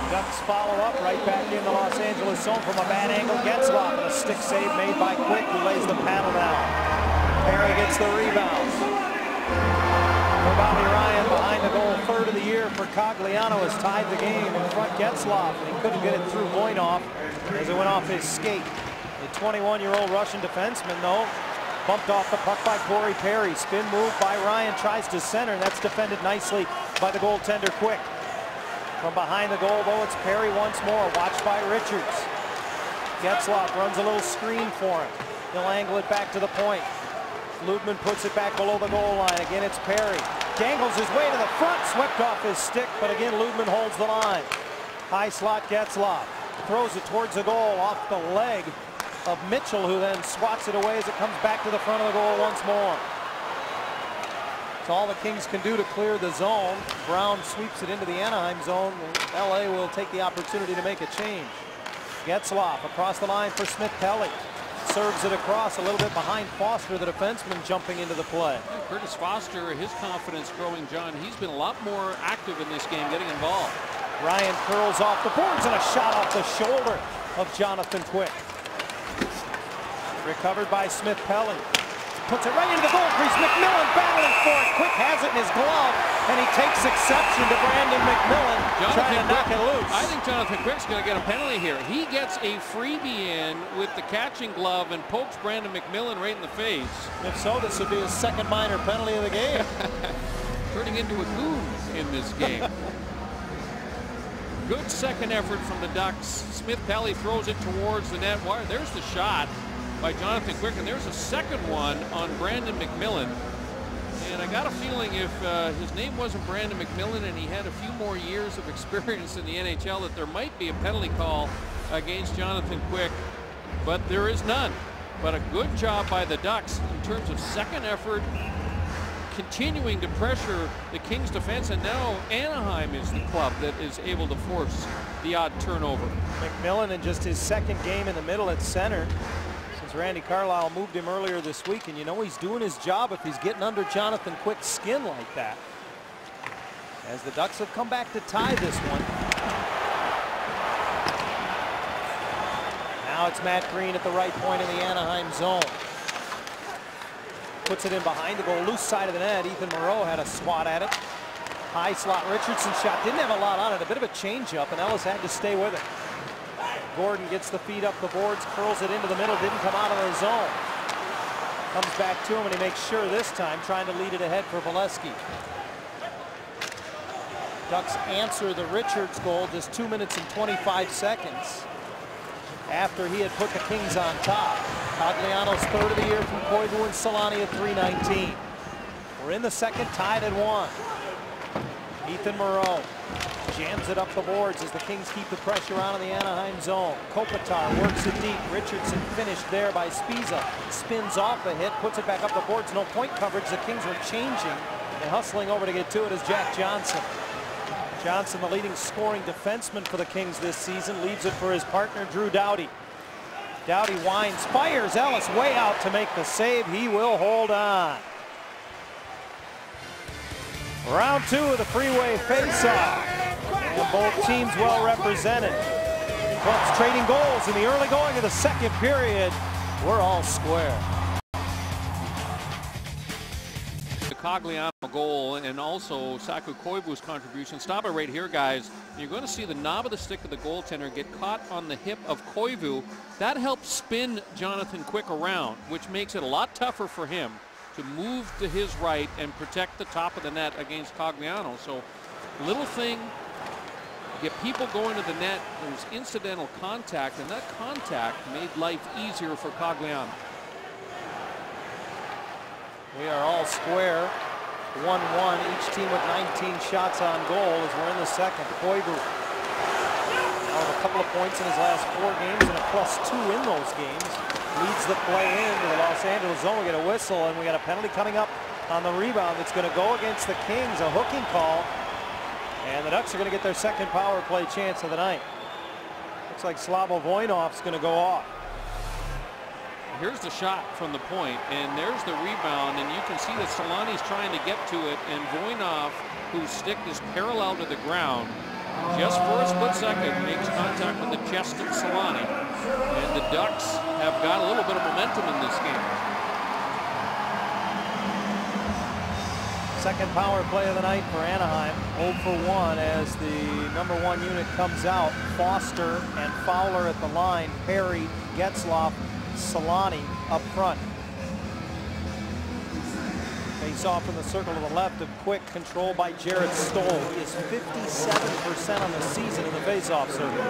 Ducks follow up right back in the Los Angeles zone from a bad angle. Getzlaf, and a stick save made by Quick, who lays the paddle down. Perry gets the rebound. For Bobby Ryan, behind the goal, third of the year for Cogliano, has tied the game in front Getzlaf, and he couldn't get it through Voinov as it went off his skate. The 21-year-old Russian defenseman, though, bumped off the puck by Corey Perry. Spin move by Ryan, tries to center, and that's defended nicely by the goaltender Quick. From behind the goal, though, it's Perry once more, watched by Richards. Getzlaf runs a little screen for him. He'll angle it back to the point. Ludman puts it back below the goal line. Again, it's Perry. Dangles his way to the front, swept off his stick, but again, Ludman holds the line. High slot Getzlaf. Throws it towards the goal, off the leg of Mitchell, who then swats it away as it comes back to the front of the goal once more. It's all the Kings can do to clear the zone. Brown sweeps it into the Anaheim zone. LA will take the opportunity to make a change. Getzlaf across the line for Smith-Pelly. Serves it across a little bit behind Foster, the defenseman, jumping into the play. Curtis Foster, his confidence growing, John. He's been a lot more active in this game, getting involved. Ryan curls off the boards, and a shot off the shoulder of Jonathan Quick. Recovered by Smith-Pelly. Puts it right into the goal crease. McMillan battling for it. Quick has it in his glove, and he takes exception to Brandon McMillan trying to knock it loose. I think Jonathan Quick's going to get a penalty here. He gets a freebie in with the catching glove and pokes Brandon McMillan right in the face. If so, this would be his second minor penalty of the game. Turning into a goon in this game. Good second effort from the Ducks. Smith-Pelly throws it towards the net. There's the shot by Jonathan Quick, and there's a second one on Brandon McMillan. And I got a feeling if his name wasn't Brandon McMillan and he had a few more years of experience in the NHL, that there might be a penalty call against Jonathan Quick, but there is none. But a good job by the Ducks in terms of second effort, continuing to pressure the Kings defense, and now Anaheim is the club that is able to force the odd turnover. McMillan in just his second game in the middle at center. Randy Carlisle moved him earlier this week, and you know he's doing his job if he's getting under Jonathan Quick's skin like that. as the Ducks have come back to tie this one. Now it's Matt Green at the right point in the Anaheim zone. Puts it in behind the goal, loose side of the net. Ethan Moreau had a swat at it. High slot Richardson shot, didn't have a lot on it, a bit of a changeup, and Ellis had to stay with it. Gordon gets the feet up the boards, curls it into the middle, didn't come out of the zone. Comes back to him, and he makes sure this time, trying to lead it ahead for Valesky. Ducks answer the Richards goal just 2 minutes and 25 seconds after he had put the Kings on top. Cogliano's third of the year from Koivu and Solani at .319. We're in the second, tied at 1. Ethan Moreau jams it up the boards as the Kings keep the pressure on in the Anaheim zone. Kopitar works it deep. Richardson finished there by Spiza. Spins off a hit, puts it back up the boards. No point coverage. The Kings were changing and hustling over to get to it is Jack Johnson. Johnson, the leading scoring defenseman for the Kings this season, leaves it for his partner, Drew Doughty. Doughty winds, fires Ellis way out to make the save. He will hold on. Round 2 of the freeway face-off. And both teams well represented. Clubs trading goals in the early going of the second period. We're all square. The Cogliano goal and also Saku Koivu's contribution. Stop it right here, guys. You're going to see the knob of the stick of the goaltender get caught on the hip of Koivu. That helps spin Jonathan Quick around, which makes it a lot tougher for him to move to his right and protect the top of the net against Cogliano. So little thing, get people going to the net. There was incidental contact, and that contact made life easier for Cogliano. We are all square, 1-1, each team with 19 shots on goal as we're in the second. Koivu now with a couple of points in his last 4 games and a +2 in those games. Leads the play into the Los Angeles zone. We get a whistle, and we got a penalty coming up on the rebound that's going to go against the Kings, a hooking call. And the Ducks are going to get their second power play chance of the night. Looks like Slavo Voinov's going to go off. Here's the shot from the point, and there's the rebound, and you can see that Solani's trying to get to it, and Voinov, whose stick is parallel to the ground, just for a split second makes contact with the chest of Solani. And the Ducks have got a little bit of momentum in this game. Second power play of the night for Anaheim. 0 for 1 as the #1 unit comes out. Foster and Fowler at the line. Perry, Getzlaf, Solani up front. Face off in the circle to the left of Quick, controlled by Jarrett Stoll. He is 57% on the season in the face-off circle.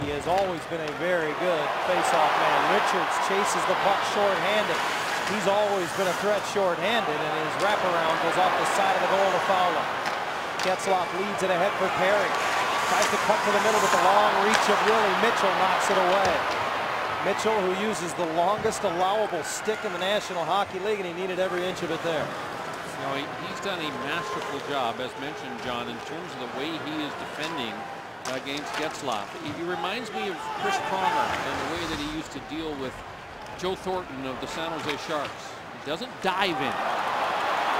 He has always been a very good face-off man. Richards chases the puck short-handed. He's always been a threat short-handed, and his wraparound goes off the side of the goal to Fowler. Getzlaf leads it ahead for Perry. Tries to cut to the middle with the long reach of Willie. Mitchell knocks it away. Mitchell, who uses the longest allowable stick in the National Hockey League, and he needed every inch of it there. You know, he's done a masterful job, as mentioned, John, in terms of the way he is defending against Getzlaf. He reminds me of Chris Pronger and the way that he used to deal with Joe Thornton of the San Jose Sharks. He doesn't dive in.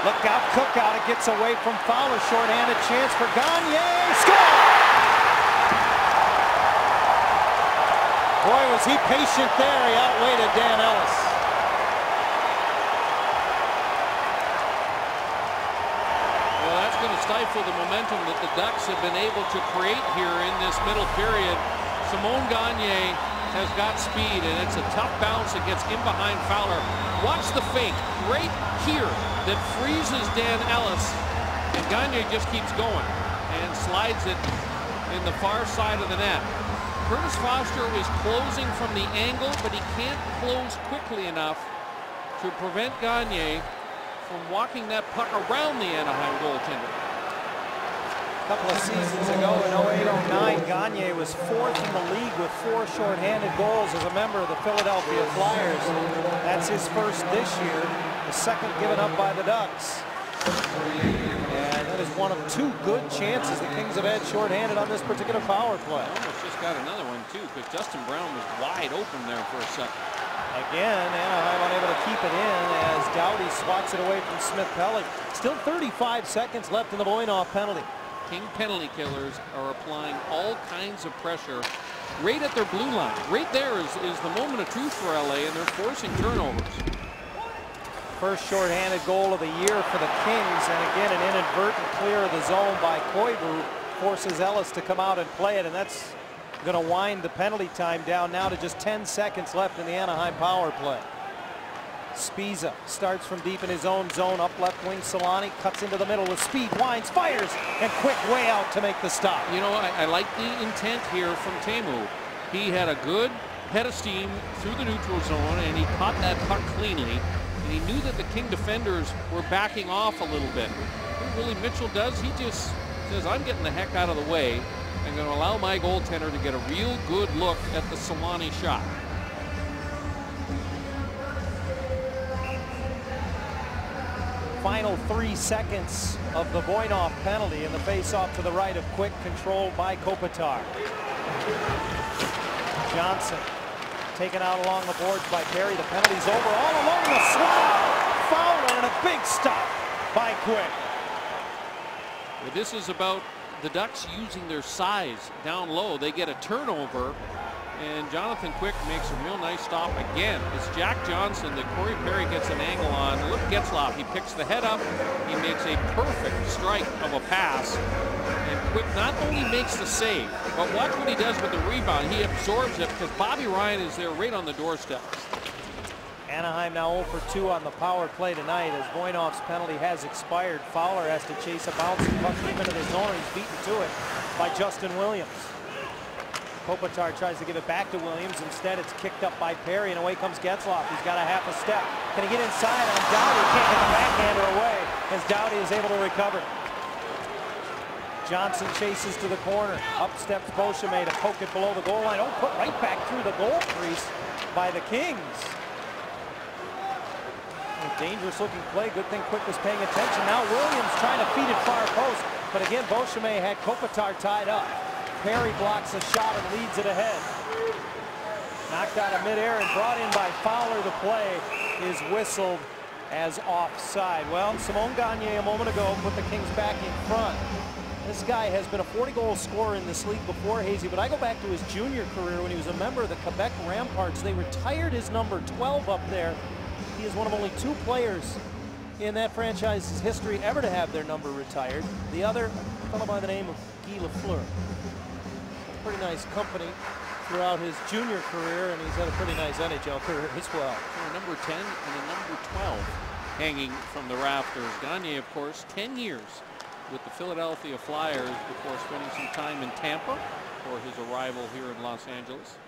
Look out, Cook out. It gets away from Fowler. Short-handed chance for Gagne. Score! Boy, was he patient there. He outweighted Dan Ellis. Well, that's going to stifle the momentum that the Ducks have been able to create here in this middle period. Simon Gagne has got speed, and it's a tough bounce. It gets in behind Fowler. Watch the fake right here that freezes Dan Ellis, and Gagne just keeps going and slides it in the far side of the net. Curtis Foster is closing from the angle, but he can't close quickly enough to prevent Gagne from walking that puck around the Anaheim goaltender. A couple of seasons ago in 08-09, Gagne was 4th in the league with 4 shorthanded goals as a member of the Philadelphia Flyers. That's his first this year, the second given up by the Ducks. And that is one of 2 good chances the Kings have had shorthanded on this particular power play. Almost just got another one too, because Justin Brown was wide open there for a second. Again, Anaheim unable to keep it in as Doughty swats it away from Smith-Pelly. Still 35 seconds left in the Voinov penalty. King penalty killers are applying all kinds of pressure right at their blue line. Right there is the moment of truth for LA, and they're forcing turnovers. First shorthanded goal of the year for the Kings, and again an inadvertent clear of the zone by Koivu forces Ellis to come out and play it, and that's going to wind the penalty time down now to just 10 seconds left in the Anaheim power play. Spiza starts from deep in his own zone, up left wing. Solani cuts into the middle with speed, winds, fires, and quick way out to make the stop. You know, I like the intent here from Teemu. He had a good head of steam through the neutral zone, and he caught that puck cleanly. And he knew that the King defenders were backing off a little bit. What Willie Mitchell does, he just says, I'm getting the heck out of the way. I'm going to allow my goaltender to get a real good look at the Solani shot. Final 3 seconds of the Voinov penalty, and the face-off to the right of Quick, controlled by Kopitar. Johnson taken out along the boards by Perry. The penalty's over, all along the slot. Fowler, and a big stop by Quick. Well, this is about the Ducks using their size down low. They get a turnover, and Jonathan Quick makes a real nice stop again. It's Jack Johnson that Corey Perry gets an angle on. Look, Getzlaf, he picks the head up. He makes a perfect strike of a pass. And Quick not only makes the save, but watch what he does with the rebound. He absorbs it because Bobby Ryan is there right on the doorstep. Anaheim now 0 for 2 on the power play tonight as Voinov's penalty has expired. Fowler has to chase a bouncing puck deep into the zone. He's beaten to it by Justin Williams. Kopitar tries to give it back to Williams. Instead, it's kicked up by Perry, and away comes Getzlaf. He's got a half a step. Can he get inside on Doughty? Can't get the backhander away as Doughty is able to recover. Johnson chases to the corner. Up steps Beauchemin to poke it below the goal line. Oh, put right back through the goal crease by the Kings. A dangerous looking play. Good thing Quick was paying attention. Now Williams trying to feed it far post. But again, Beauchemin had Kopitar tied up. Perry blocks a shot and leads it ahead. Knocked out of midair and brought in by Fowler. The play is whistled as offside. Well, Simon Gagne a moment ago put the Kings back in front. This guy has been a 40-goal scorer in this league before, Hazy, but I go back to his junior career when he was a member of the Quebec Ramparts. They retired his number 12 up there. He is one of only 2 players in that franchise's history ever to have their number retired. The other, a fellow by the name of Guy Lafleur. Pretty nice company throughout his junior career, and he's had a pretty nice NHL career as well. So a number 10 and a number 12 hanging from the rafters. Gagne, of course, 10 years with the Philadelphia Flyers before spending some time in Tampa for his arrival here in Los Angeles.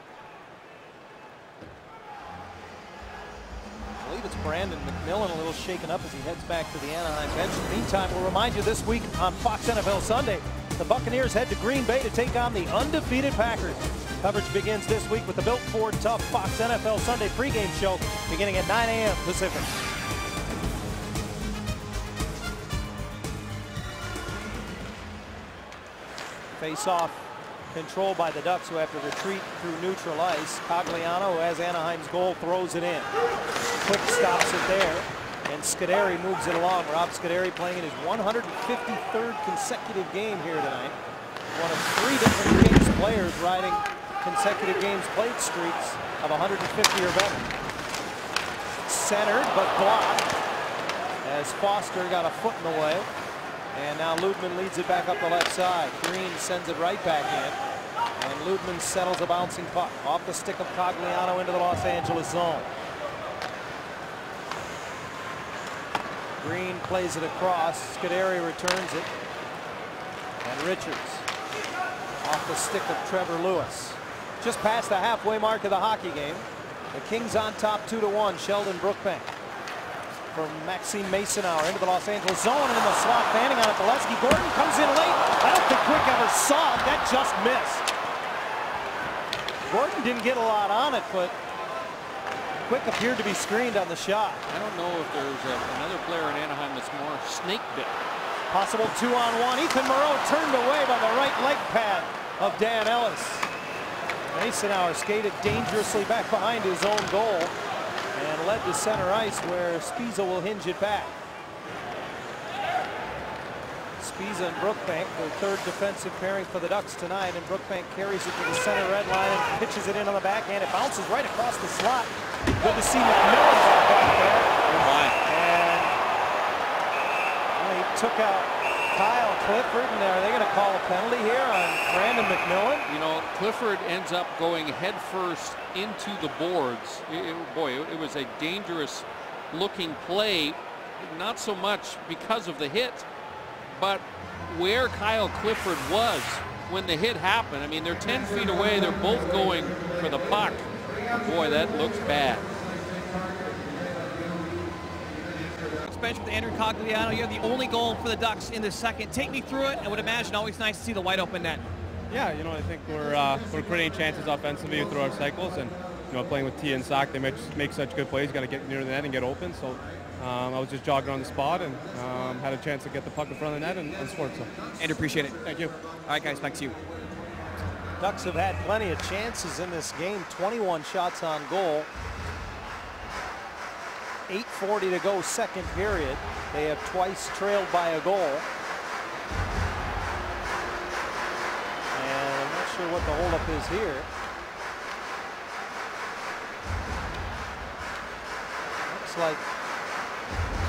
I believe it's Brandon McMillan a little shaken up as he heads back to the Anaheim bench. In the meantime, we'll remind you this week on Fox NFL Sunday, the Buccaneers head to Green Bay to take on the undefeated Packers. Coverage begins this week with the Built Ford Tough Fox NFL Sunday pregame show beginning at 9 a.m. Pacific. Face-off controlled by the Ducks, who have to retreat through neutral ice. Cogliano, who has Anaheim's goal, throws it in. Quick stops it there, and Scuderi moves it along. Rob Scuderi playing in his 153rd consecutive game here tonight. One of 3 different Kings players riding consecutive games played streaks of 150 or better. Centered, but blocked, as Foster got a foot in the way. And now Ludman leads it back up the left side. Green sends it right back in. And Ludman settles a bouncing puck off the stick of Cogliano into the Los Angeles zone. Green plays it across. Scuderi returns it. And Richards off the stick of Trevor Lewis. Just past the halfway mark of the hockey game. The Kings on top 2-1. Sheldon Brookbank from Maxime Masonauer into the Los Angeles zone, and in the slot, banding on it. Bolesky. Gordon comes in late. I don't think Quick ever saw it. That just missed. Gordon didn't get a lot on it, but Quick appeared to be screened on the shot. I don't know if there's another player in Anaheim that's more snake bit. Possible 2-on-1. Ethan Moreau turned away by the right leg pad of Dan Ellis. Masonauer skated dangerously back behind his own goal and led to center ice where Spiza will hinge it back. Spiza and Brookbank, the third defensive pairing for the Ducks tonight, and Brookbank carries it to the center red line and pitches it in on the backhand. It bounces right across the slot. Good to see McMillan back out there. And he took out Kyle Clifford, and are they going to call a penalty here on Brandon McMillan? You know, Clifford ends up going headfirst into the boards. It was a dangerous looking play, not so much because of the hit, but where Kyle Clifford was when the hit happened. I mean, they're 10 feet away. They're both going for the puck. Boy, that looks bad. Bench with Andrew Cogliano. You have the only goal for the Ducks in the second. Take me through it. I would imagine always nice to see the wide open net. Yeah, you know, I think we're creating chances offensively through our cycles, and you know, playing with T and Sack, they make such good plays. You got to get near the net and get open. So I was just jogging on the spot and had a chance to get the puck in front of the net and scored. So Andrew, appreciate it. Thank you. All right, guys, back to you. Ducks have had plenty of chances in this game. 21 shots on goal. 8:40 to go, second period. They have twice trailed by a goal. And I'm not sure what the holdup is here. Looks like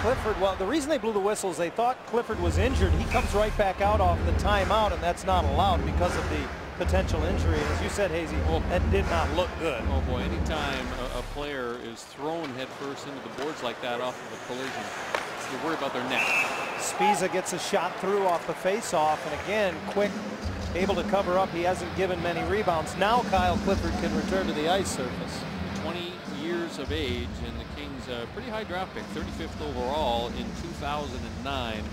Clifford, well, the reason they blew the whistle is they thought Clifford was injured. He comes right back out off the timeout, and that's not allowed because of the potential injury. As you said, Hazy, that did not look good. Oh boy, anytime a player is thrown headfirst into the boards like that off of a collision, you worry about their neck. Spiza gets a shot through off the face-off, and again, Quick able to cover up. He hasn't given many rebounds. Now Kyle Clifford can return to the ice surface. 20 years of age, and the Kings pretty high draft pick, 35th overall in 2009.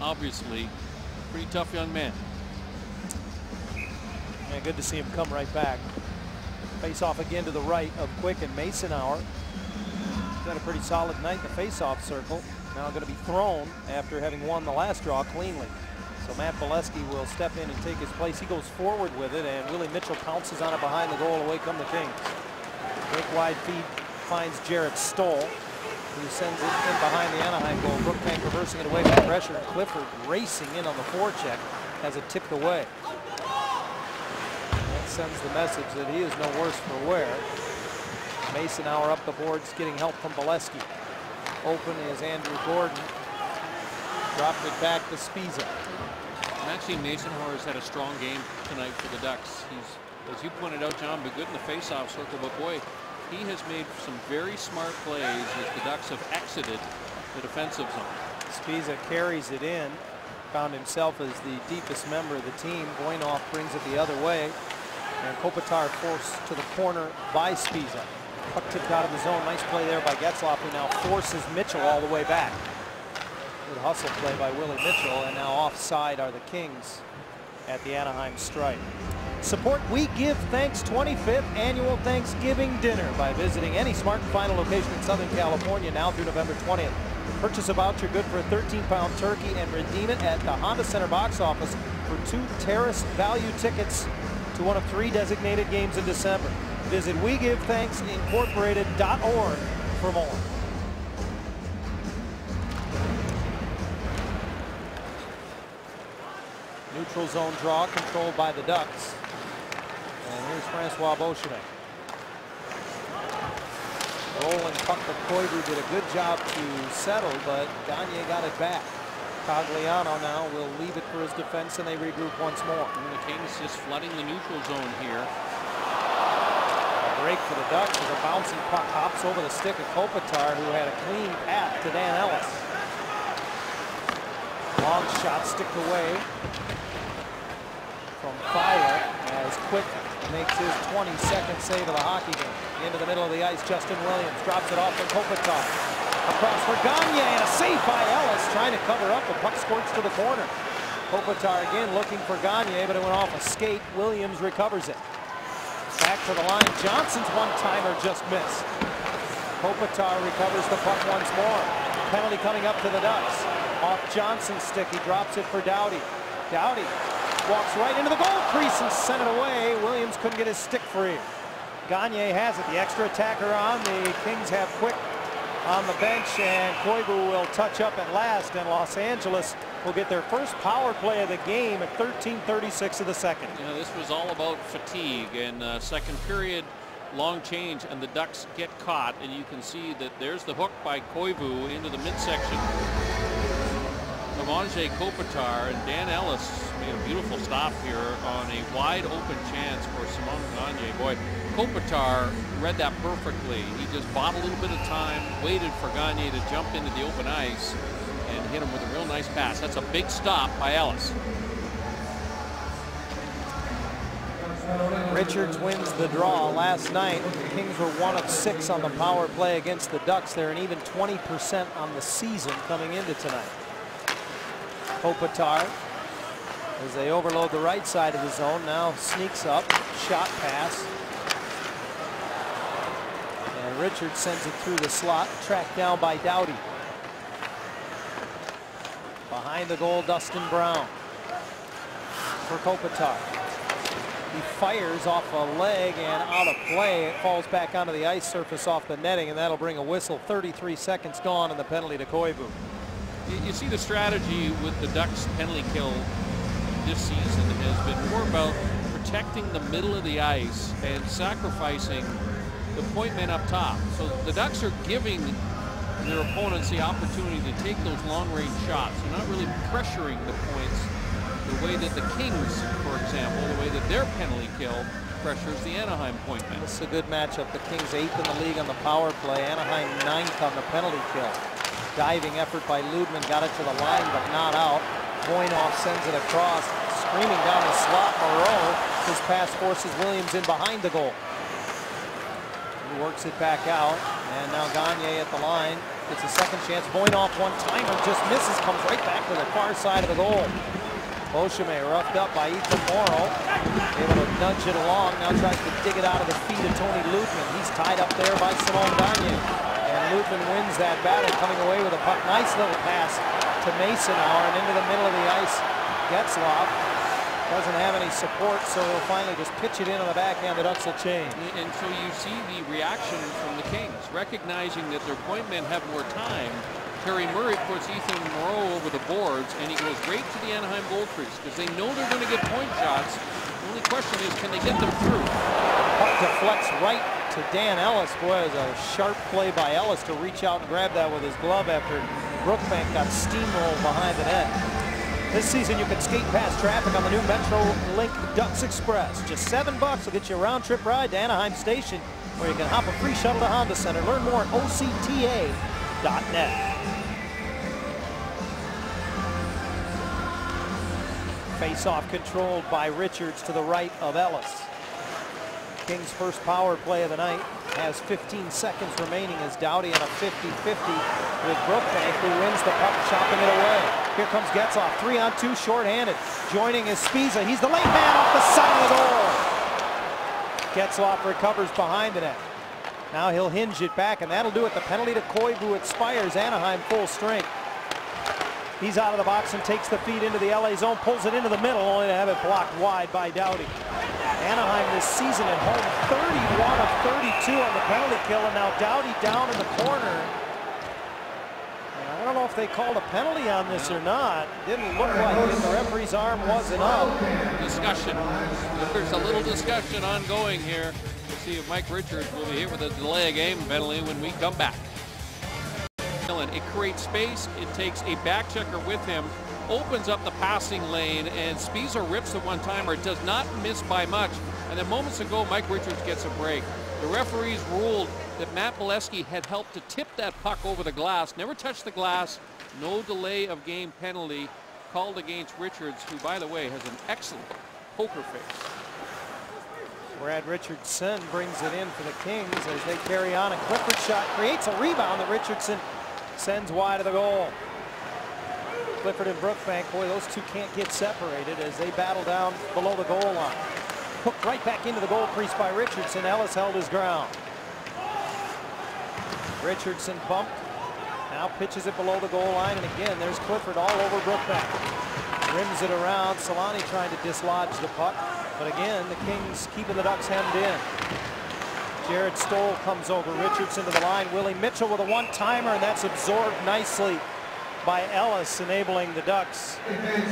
Obviously, pretty tough young man. Yeah, good to see him come right back. Face off again to the right of Quick and Masonauer. He's had a pretty solid night in the face-off circle. Now going to be thrown after having won the last draw cleanly. So Matt Bolesky will step in and take his place. He goes forward with it, and Willie Mitchell pounces on it behind the goal. Away come the Kings. Big wide feed finds Jarrett Stoll, who sends it in behind the Anaheim goal. Brookbank reversing it away by pressure. Clifford racing in on the forecheck, has it tipped away. That sends the message that he is no worse for wear. Masonauer up the boards, getting help from Bolesky. Open is Andrew Gordon. Dropped it back to Spiza. Maxime Masonauer has had a strong game tonight for the Ducks. He's, as you pointed out, John, been good in the face-off circle, but boy, he has made some very smart plays as the Ducks have exited the defensive zone. Spiza carries it in, found himself as the deepest member of the team. Voinov brings it the other way, and Kopitar forced to the corner by Spiza. Puck tipped out of the zone. Nice play there by Getzlaf, who now forces Mitchell all the way back. Good hustle play by Willie Mitchell, and now offside are the Kings at the Anaheim stripe. Support We Give Thanks 25th Annual Thanksgiving Dinner by visiting any Smart & Final location in Southern California now through November 20th. Purchase a voucher good for a 13-pound turkey and redeem it at the Honda Center box office for 2 Terrace value tickets to one of 3 designated games in December. Visit WeGiveThanksIncorporated.org for more. Neutral zone draw controlled by the Ducks. And here's Francois Beauchemin. Rolling puck to Koivu did a good job to settle, but Gagne got it back. Cogliano now will leave it for his defense, and they regroup once more. And the Kings just flooding the neutral zone here. A break for the Ducks as a bouncing puck hops over the stick of Kopitar, who had a clean path to Dan Ellis. Long shot sticked away from Filer as Quick makes his 22nd save of the hockey game. Into the middle of the ice, Justin Williams drops it off to Kopitar. Across for Gagne, and a save by Ellis, trying to cover up. The puck squirts to the corner. Kopitar again looking for Gagne, but it went off a skate. Williams recovers it. Back to the line. Johnson's one-timer just missed. Kopitar recovers the puck once more. Penalty coming up to the Ducks. Off Johnson's stick, he drops it for Doughty. Doughty walks right into the goal crease and sent it away. Williams couldn't get his stick free. Gagne has it, the extra attacker on. The Kings have Quick on the bench, and Koivu will touch up at last, and Los Angeles will get their first power play of the game at 13:36 of the second. You know, this was all about fatigue, and second period, long change, and the Ducks get caught, and you can see that there's the hook by Koivu into the midsection of Anze Kopitar, and Dan Ellis made a beautiful stop here on a wide open chance for Simon Gagne. Boy, Kopitar read that perfectly. He just bought a little bit of time, waited for Gagne to jump into the open ice, and hit him with a real nice pass. That's a big stop by Ellis. Richards wins the draw. Last night, the Kings were 1 of 6 on the power play against the Ducks. They're an even 20% on the season coming into tonight. Kopitar, as they overload the right side of the zone, now sneaks up, shot pass. And Richards sends it through the slot, tracked down by Doughty. Behind the goal, Dustin Brown for Kopitar. He fires off a leg and out of play. It falls back onto the ice surface off the netting, and that'll bring a whistle. 33 seconds gone, and the penalty to Koivu. You see the strategy with the Ducks penalty kill this season has been more about protecting the middle of the ice and sacrificing the point men up top. So the Ducks are giving their opponents the opportunity to take those long-range shots. They're not really pressuring the points the way that the Kings, for example, the way that their penalty kill pressures the Anaheim point men. This is a good matchup. The Kings 8th in the league on the power play. Anaheim 9th on the penalty kill. Diving effort by Ludman, got it to the line, but not out. Voinov sends it across, screaming down the slot. Moreau, his pass forces Williams in behind the goal. He works it back out, and now Gagne at the line. Gets a second chance. Voinov, one-timer, just misses, comes right back to the far side of the goal. Beauchemin roughed up by Ethan Morrow, able to nudge it along. Now tries to dig it out of the feet of Tony Ludman. He's tied up there by Simon Gagne. And Ludman wins that battle, coming away with a puck. Nice little pass to Masonauer and into the middle of the ice. Getzlaf doesn't have any support, so he'll finally just pitch it in on the backhand. The Ducks will change. And so you see the reaction from the Kings, recognizing that their point men have more time. Terry Murray puts Ethan Moreau over the boards, and he goes right to the Anaheim goal crease because they know they're going to get point shots. The only question is, can they get them through? Puck deflects right to Dan Ellis. Boy, it was a sharp play by Ellis to reach out and grab that with his glove after Brookbank got steamrolled behind the net. This season, you can skate past traffic on the new MetroLink Ducks Express. Just $7 will get you a round-trip ride to Anaheim Station, where you can hop a free shuttle to Honda Center. Learn more at OCTA.net. Face-off controlled by Richards to the right of Ellis. Kings' first power play of the night has 15 seconds remaining as Doughty on a 50-50 with Brookbank, who wins the puck, chopping it away. Here comes Getzlaf, 3-on-2, short-handed. Joining is Spiza. He's the late man off the side of the goal. Getzlaf recovers behind the net. Now he'll hinge it back, and that'll do it. The penalty to Koivu expires. Anaheim full strength. He's out of the box and takes the feed into the LA zone, pulls it into the middle, only to have it blocked wide by Doughty. Anaheim this season at home, 31 of 32 on the penalty kill, and now Doughty down in the corner. And I don't know if they called a penalty on this or not. Didn't look like it. The referee's arm wasn't up. Discussion. There's a little discussion ongoing here. We'll see if Mike Richards will be hit with a delay of game penalty when we come back. It creates space. It takes a back checker with him, opens up the passing lane, and Spiza rips the one-timer. Does not miss by much. And then moments ago, Mike Richards gets a break. The referees ruled that Matt Bolesky had helped to tip that puck over the glass. Never touched the glass. No delay of game penalty called against Richards, who, by the way, has an excellent poker face. Brad Richardson brings it in for the Kings as they carry on. A Clifford shot creates a rebound that Richardson sends wide of the goal. Clifford and Brookbank, boy, those two can't get separated as they battle down below the goal line. Hooked right back into the goal crease by Richardson. Ellis held his ground. Richardson bumped. Now pitches it below the goal line, and again, there's Clifford all over Brookbank. Rims it around. Solani trying to dislodge the puck. But again, the Kings keeping the Ducks hemmed in. Jared Stoll comes over. Richardson to the line. Willie Mitchell with a one-timer, and that's absorbed nicely by Ellis, enabling the Ducks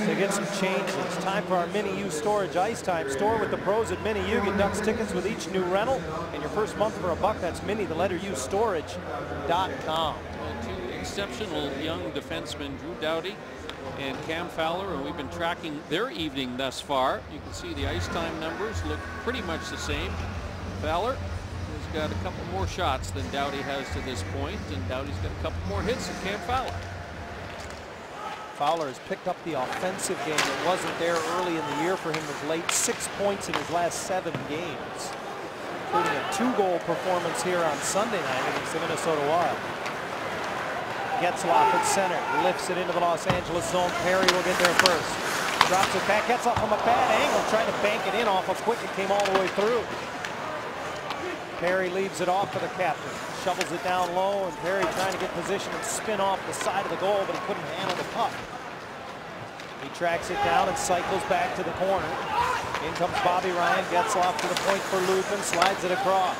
to get some changes. Time for our Mini U Storage Ice Time. Store with the pros at Mini U. Get Ducks tickets with each new rental. And your first month for $1. That's Mini, the letter U, storage.com. Well, two exceptional young defensemen, Drew Doughty and Cam Fowler, and we've been tracking their evening thus far. You can see the ice time numbers look pretty much the same. Fowler has got a couple more shots than Doughty has to this point, and Doughty's got a couple more hits than Cam Fowler. Fowler has picked up the offensive game that wasn't there early in the year for him of late. 6 points in his last 7 games, including a 2-goal performance here on Sunday night against the Minnesota Wild. Getzlaf at center, lifts it into the Los Angeles zone. Perry will get there first. Drops it back. Getzlaf from a bad angle, trying to bank it in off a quick. It came all the way through. Perry leaves it off for the captain. Shovels it down low, and Perry trying to get position and spin off the side of the goal, but he couldn't handle the puck. He tracks it down and cycles back to the corner. In comes Bobby Ryan. Getzlaf to the point for Lupin. Slides it across.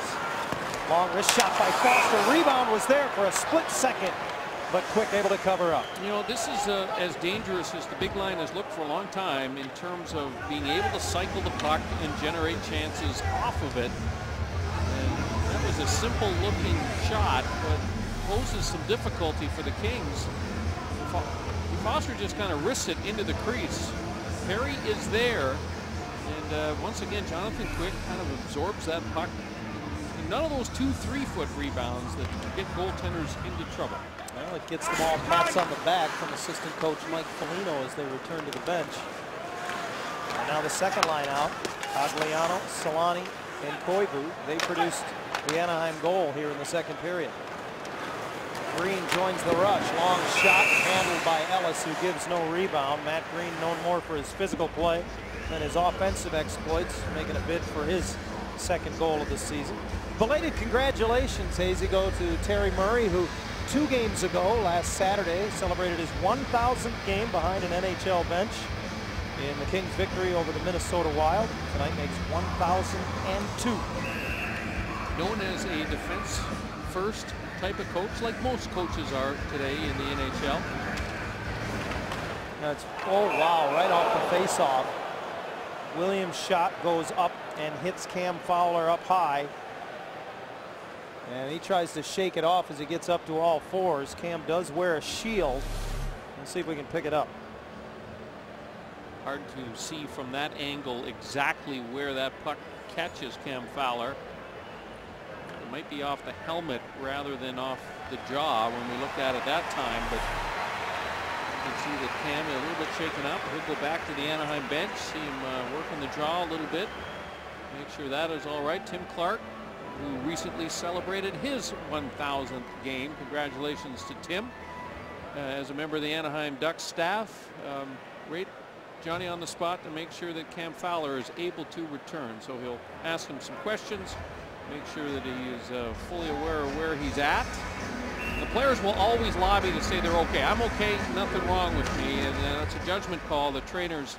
Long wrist shot by Foster. Rebound was there for a split second, but Quick able to cover up. You know, this is as dangerous as the big line has looked for a long time in terms of being able to cycle the puck and generate chances off of it. That was a simple looking shot, but poses some difficulty for the Kings. Foster just kind of risks it into the crease. Perry is there, and once again, Jonathan Quick kind of absorbs that puck. And none of those 2 3-foot rebounds that get goaltenders into trouble. Well, it gets them all pats on the back from assistant coach Mike Foligno as they return to the bench. And now the second line out. Agliano, Solani, and Koivu. They produced the Anaheim goal here in the second period. Green joins the rush. Long shot handled by Ellis, who gives no rebound. Matt Green known more for his physical play than his offensive exploits, making a bid for his second goal of the season. Belated congratulations, Hazy, go to Terry Murray, who 2 games ago, last Saturday, celebrated his 1,000th game behind an NHL bench in the Kings' victory over the Minnesota Wild. Tonight makes 1,002. Known as a defense-first type of coach, like most coaches are today in the NHL. That's, oh wow, right off the face-off. Williams' shot goes up and hits Cam Fowler up high. And he tries to shake it off as he gets up to all fours. Cam does wear a shield. Let's see if we can pick it up. Hard to see from that angle exactly where that puck catches Cam Fowler. It might be off the helmet rather than off the jaw when we looked at it that time, but you can see that Cam is a little bit shaken up. He'll go back to the Anaheim bench, see him working the jaw a little bit, make sure that is all right. Tim Clark, who recently celebrated his 1,000th game. Congratulations to Tim. As a member of the Anaheim Ducks staff, rate Johnny on the spot to make sure that Cam Fowler is able to return. So he'll ask him some questions, make sure that he is fully aware of where he's at. The players will always lobby to say they're okay. I'm okay, nothing wrong with me, and that's a judgment call. The trainers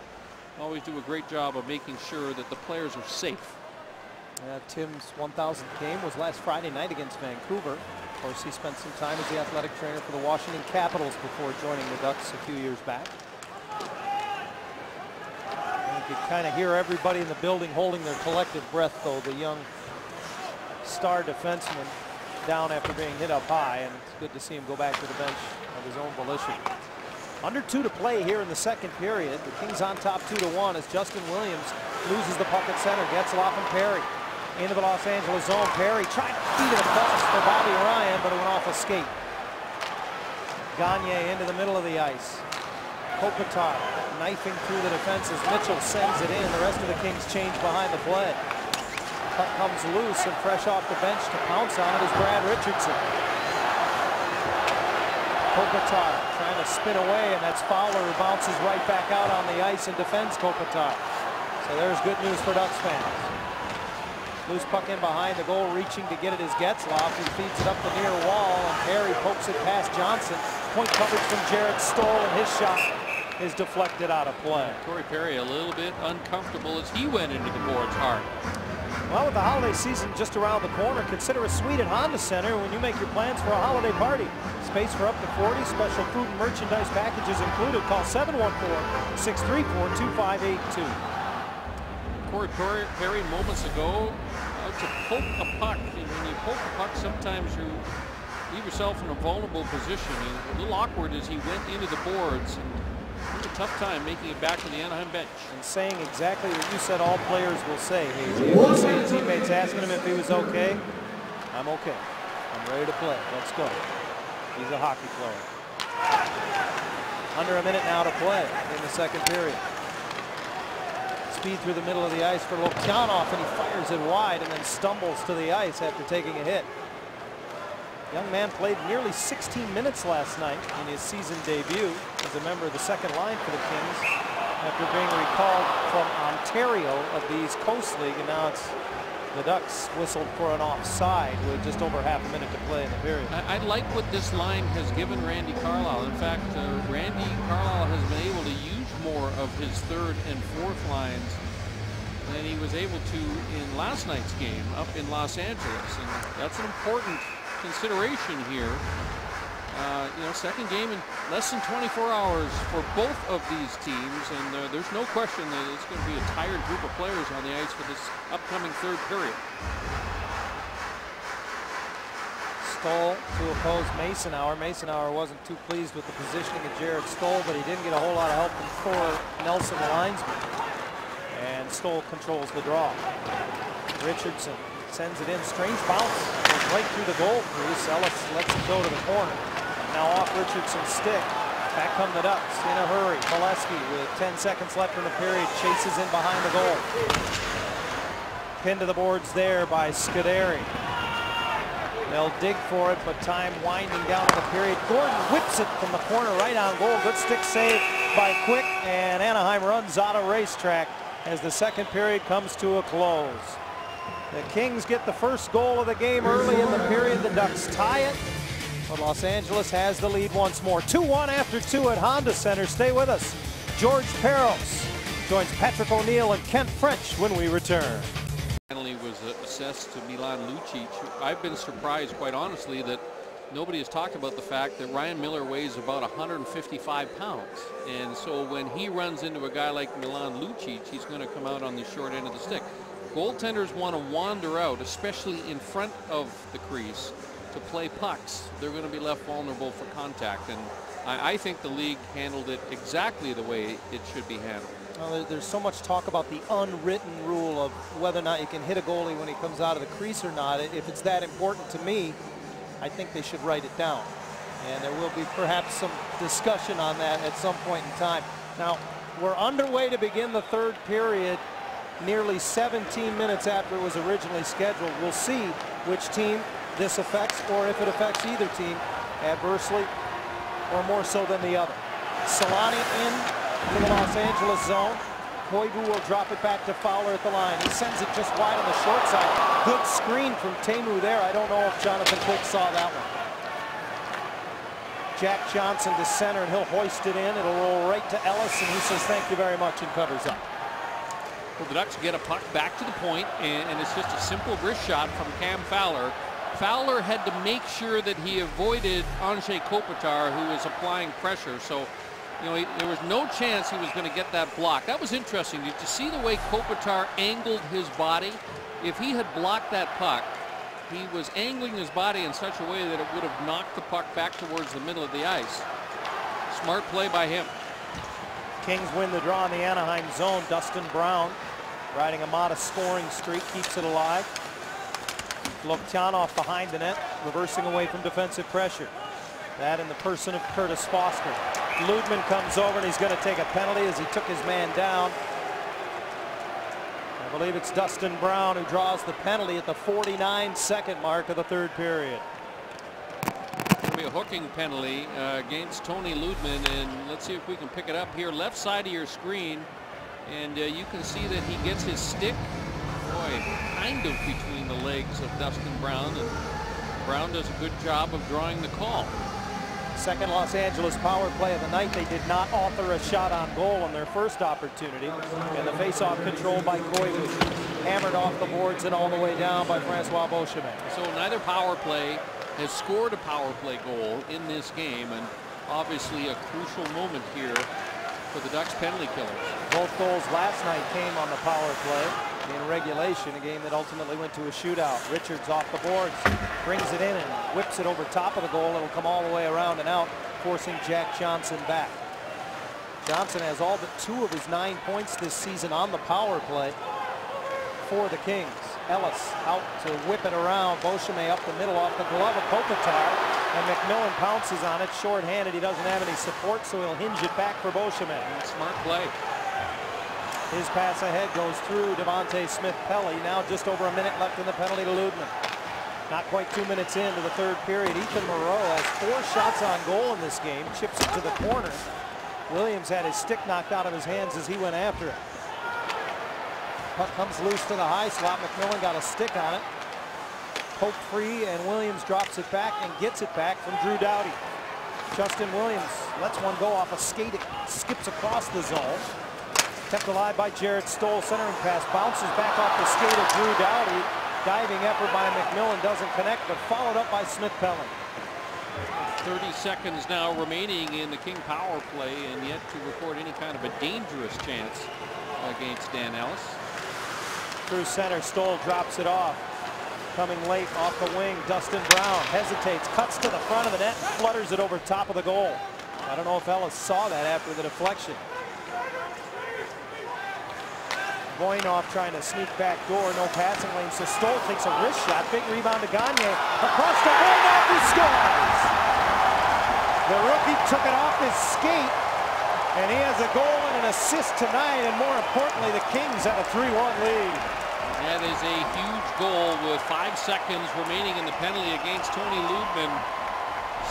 always do a great job of making sure that the players are safe. Tim's 1,000th game was last Friday night against Vancouver. Of course, he spent some time as the athletic trainer for the Washington Capitals before joining the Ducks a few years back. And you could kind of hear everybody in the building holding their collective breath, though. The young star defenseman down after being hit up high, and it's good to see him go back to the bench of his own volition. Under 2 to play here in the second period. The Kings on top 2-1 as Justin Williams loses the puck at center. Getzlaf and Perry into the Los Angeles zone. Perry trying to feed it across for Bobby Ryan, but it went off a skate. Gagne into the middle of the ice. Kopitar knifing through the defense as Mitchell sends it in. The rest of the Kings change behind the play. Puck comes loose, and fresh off the bench to pounce on it is Brad Richardson. Kopitar trying to spin away, and that's Fowler who bounces right back out on the ice and defends Kopitar. So there's good news for Ducks fans. Loose puck in behind the goal, reaching to get it is Getzlaf, who feeds it up the near wall, and Perry pokes it past Johnson. Point coverage from Jared Stoll, and his shot is deflected out of play. Corey Perry a little bit uncomfortable as he went into the boards hard. Well, with the holiday season just around the corner, consider a suite at Honda Center when you make your plans for a holiday party. Space for up to 40, special food and merchandise packages included. Call 714-634-2582. Corey Perry moments ago to poke a puck. And when you poke a puck, sometimes you leave yourself in a vulnerable position. And a little awkward as he went into the boards. And had a tough time making it back to the Anaheim bench. And saying exactly what you said all players will say. He would say to teammates, asking him if he was okay. I'm okay. I'm ready to play. Let's go. He's a hockey player. Under a minute now to play in the second period. Speed through the middle of the ice for Loktionov, and he fires it wide and then stumbles to the ice after taking a hit. Young man played nearly 16 minutes last night in his season debut as a member of the second line for the Kings after being recalled from Ontario of the East Coast League, and now it's the Ducks whistled for an offside with just over half a minute to play in the period. I like what this line has given Randy Carlyle. In fact, Randy Carlyle has been able to use more of his third and fourth lines than he was able to in last night's game up in Los Angeles, and that's an important consideration here. You know, second game in less than 24 hours for both of these teams, and there's no question that it's going to be a tired group of players on the ice for this upcoming third period. Stoll to oppose Masonhour. Masonhour wasn't too pleased with the positioning of Jared Stoll, but he didn't get a whole lot of help from Thor Nelson, the linesman. And Stoll controls the draw. Richardson sends it in. Strange bounce. Goes right through the goal crease. Ellis lets it go to the corner. Now off Richardson's stick. Back come the Ducks in a hurry. Molesky with 10 seconds left in the period chases in behind the goal. Pinned to the boards there by Scuderi. They'll dig for it, but time winding down in the period. Gordon whips it from the corner right on goal. Good stick save by Quick, and Anaheim runs out of racetrack as the second period comes to a close. The Kings get the first goal of the game early in the period. The Ducks tie it, but Los Angeles has the lead once more. 2-1 after 2 at Honda Center. Stay with us. George Peros joins Patrick O'Neill and Kent French when we return. Penalty was assessed to Milan Lucic. I've been surprised, quite honestly, that nobody has talked about the fact that Ryan Miller weighs about 155 pounds. And so when he runs into a guy like Milan Lucic, he's going to come out on the short end of the stick. Goaltenders want to wander out, especially in front of the crease, to play pucks. They're going to be left vulnerable for contact. And I think the league handled it exactly the way it should be handled. Well, there's so much talk about the unwritten rule of whether or not you can hit a goalie when he comes out of the crease or not. If it's that important to me, I think they should write it down. And there will be perhaps some discussion on that at some point in time. Now, we're underway to begin the third period, nearly 17 minutes after it was originally scheduled. We'll see which team this affects, or if it affects either team adversely or more so than the other. Solani in to the Los Angeles zone. Koivu will drop it back to Fowler at the line. He sends it just wide on the short side. Good screen from Teemu there. I don't know if Jonathan Quick saw that one. Jack Johnson to center, and he'll hoist it in. It'll roll right to Ellis, and he says thank you very much and covers up. Well, the Ducks get a puck back to the point, and it's just a simple wrist shot from Cam Fowler. Fowler had to make sure that he avoided Andrzej Kopitar, who was applying pressure. So, you know, there was no chance he was going to get that block. That was interesting. Did you see the way Kopitar angled his body? If he had blocked that puck, he was angling his body in such a way that it would have knocked the puck back towards the middle of the ice. Smart play by him. Kings win the draw in the Anaheim zone. Dustin Brown, riding a modest scoring streak, keeps it alive. Loktionov behind the net, reversing away from defensive pressure. That in the person of Curtis Foster. Ludman comes over, and he's going to take a penalty as he took his man down. I believe it's Dustin Brown who draws the penalty at the 49-second mark of the third period. It'll be a hooking penalty against Tony Ludman, and let's see if we can pick it up here. Left side of your screen, and you can see that he gets his stick, boy, kind of between the legs of Dustin Brown, and Brown does a good job of drawing the call. Second Los Angeles power play of the night. They did not author a shot on goal on their first opportunity. And the face-off controlled by Koivu. Hammered off the boards and all the way down by Francois Beauchemin. So neither power play has scored a power play goal in this game, and obviously a crucial moment here for the Ducks penalty killers. Both goals last night came on the power play in regulation, a game that ultimately went to a shootout. Richards off the boards, brings it in and whips it over top of the goal. It'll come all the way around and out, forcing Jack Johnson back. Johnson has all but 2 of his 9 points this season on the power play for the Kings. Ellis out to whip it around. Beauchemin up the middle off the glove of Kopitar, and McMillan pounces on it. Short-handed, he doesn't have any support, so he'll hinge it back for Beauchemin. Smart play. His pass ahead goes through Devontae Smith-Pelly. Now just over a minute left in the penalty to Ludman. Not quite 2 minutes into the third period. Ethan Moreau has 4 shots on goal in this game. Chips it to the corner. Williams had his stick knocked out of his hands as he went after it. Puck comes loose to the high slot. McMillan got a stick on it. Poke free, and Williams drops it back and gets it back from Drew Doughty. Justin Williams lets one go off a skate. It skips across the zone. Kept alive by Jared Stoll. Centering pass bounces back off the skate of Drew Doughty. Diving effort by McMillan doesn't connect, but followed up by Smith-Pelly. 30 seconds now remaining in the King power play, and yet to record any kind of a dangerous chance against Dan Ellis. Through center, Stoll drops it off. Coming late off the wing, Dustin Brown hesitates, cuts to the front of the net, flutters it over top of the goal. I don't know if Ellis saw that after the deflection. Voinov trying to sneak back door, no passing lane, so Stoll takes a wrist shot. Big rebound to Gagne. Across to Voinov, who scores! The rookie took it off his skate, and he has a goal and an assist tonight, and more importantly, the Kings have a 3-1 lead. That is a huge goal with 5 seconds remaining in the penalty against Tony Ludman.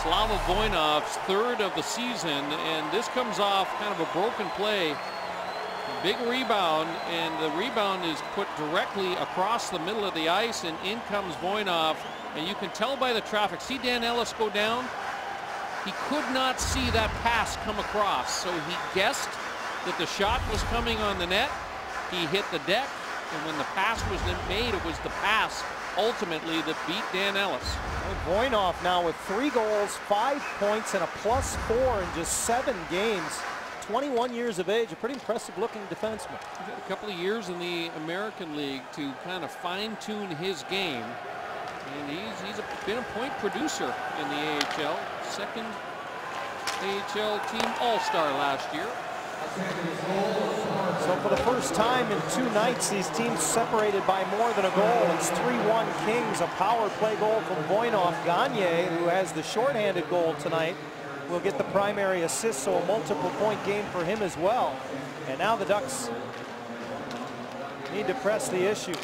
Slava Voinov's 3rd of the season, and this comes off kind of a broken play. Big rebound, and the rebound is put directly across the middle of the ice, and in comes Voinov, and you can tell by the traffic. See Dan Ellis go down? He could not see that pass come across, so he guessed that the shot was coming on the net. He hit the deck, and when the pass was made, it was the pass ultimately that beat Dan Ellis. Voinov now with 3 goals, 5 points, and a +4 in just 7 games. 21 years of age, a pretty impressive looking defenseman. He's had a couple of years in the American League to kind of fine-tune his game, and he's been a point producer in the AHL. 2nd AHL team All-Star last year. So for the first time in 2 nights, these teams separated by more than a goal. It's 3-1 Kings, a power play goal from Voinov. Gagne, who has the shorthanded goal tonight, will get the primary assist, so a multiple point game for him as well. And now the Ducks need to press the issue.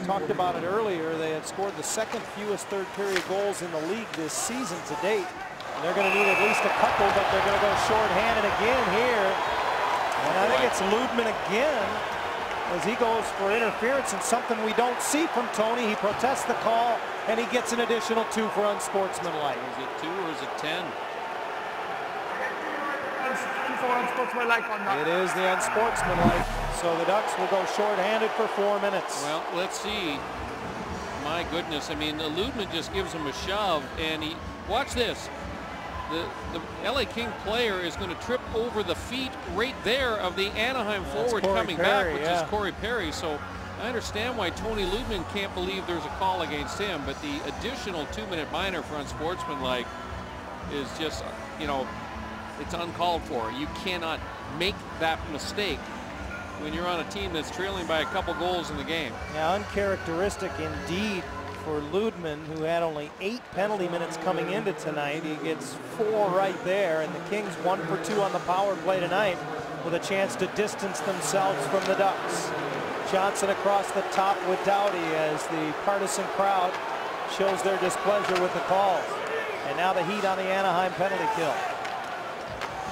Talked about it earlier. They had scored the 2nd fewest third period goals in the league this season to date. And they're going to need at least a couple, but they're going to go shorthanded again here. And I think it's Ludman again as he goes for interference, and something we don't see from Tony. He protests the call, and he gets an additional 2 for unsportsmanlike. Is it 2 or is it 10? It is the unsportsmanlike. So the Ducks will go shorthanded for 4 minutes. Well, let's see. My goodness, I mean, Ludman just gives him a shove, and he, watch this. The LA King player is going to trip over the feet right there of the Anaheim forward coming back, which is Corey Perry. So I understand why Tony Ludman can't believe there's a call against him, but the additional 2-minute minor for unsportsmanlike is just, you know, it's uncalled for. You cannot make that mistake when you're on a team that's trailing by a couple goals in the game. Yeah, uncharacteristic indeed for Ludman, who had only 8 penalty minutes coming into tonight. He gets 4 right there, and the Kings 1 for 2 on the power play tonight with a chance to distance themselves from the Ducks. Johnson across the top with Doughty as the partisan crowd shows their displeasure with the calls. And now the Heat on the Anaheim penalty kill.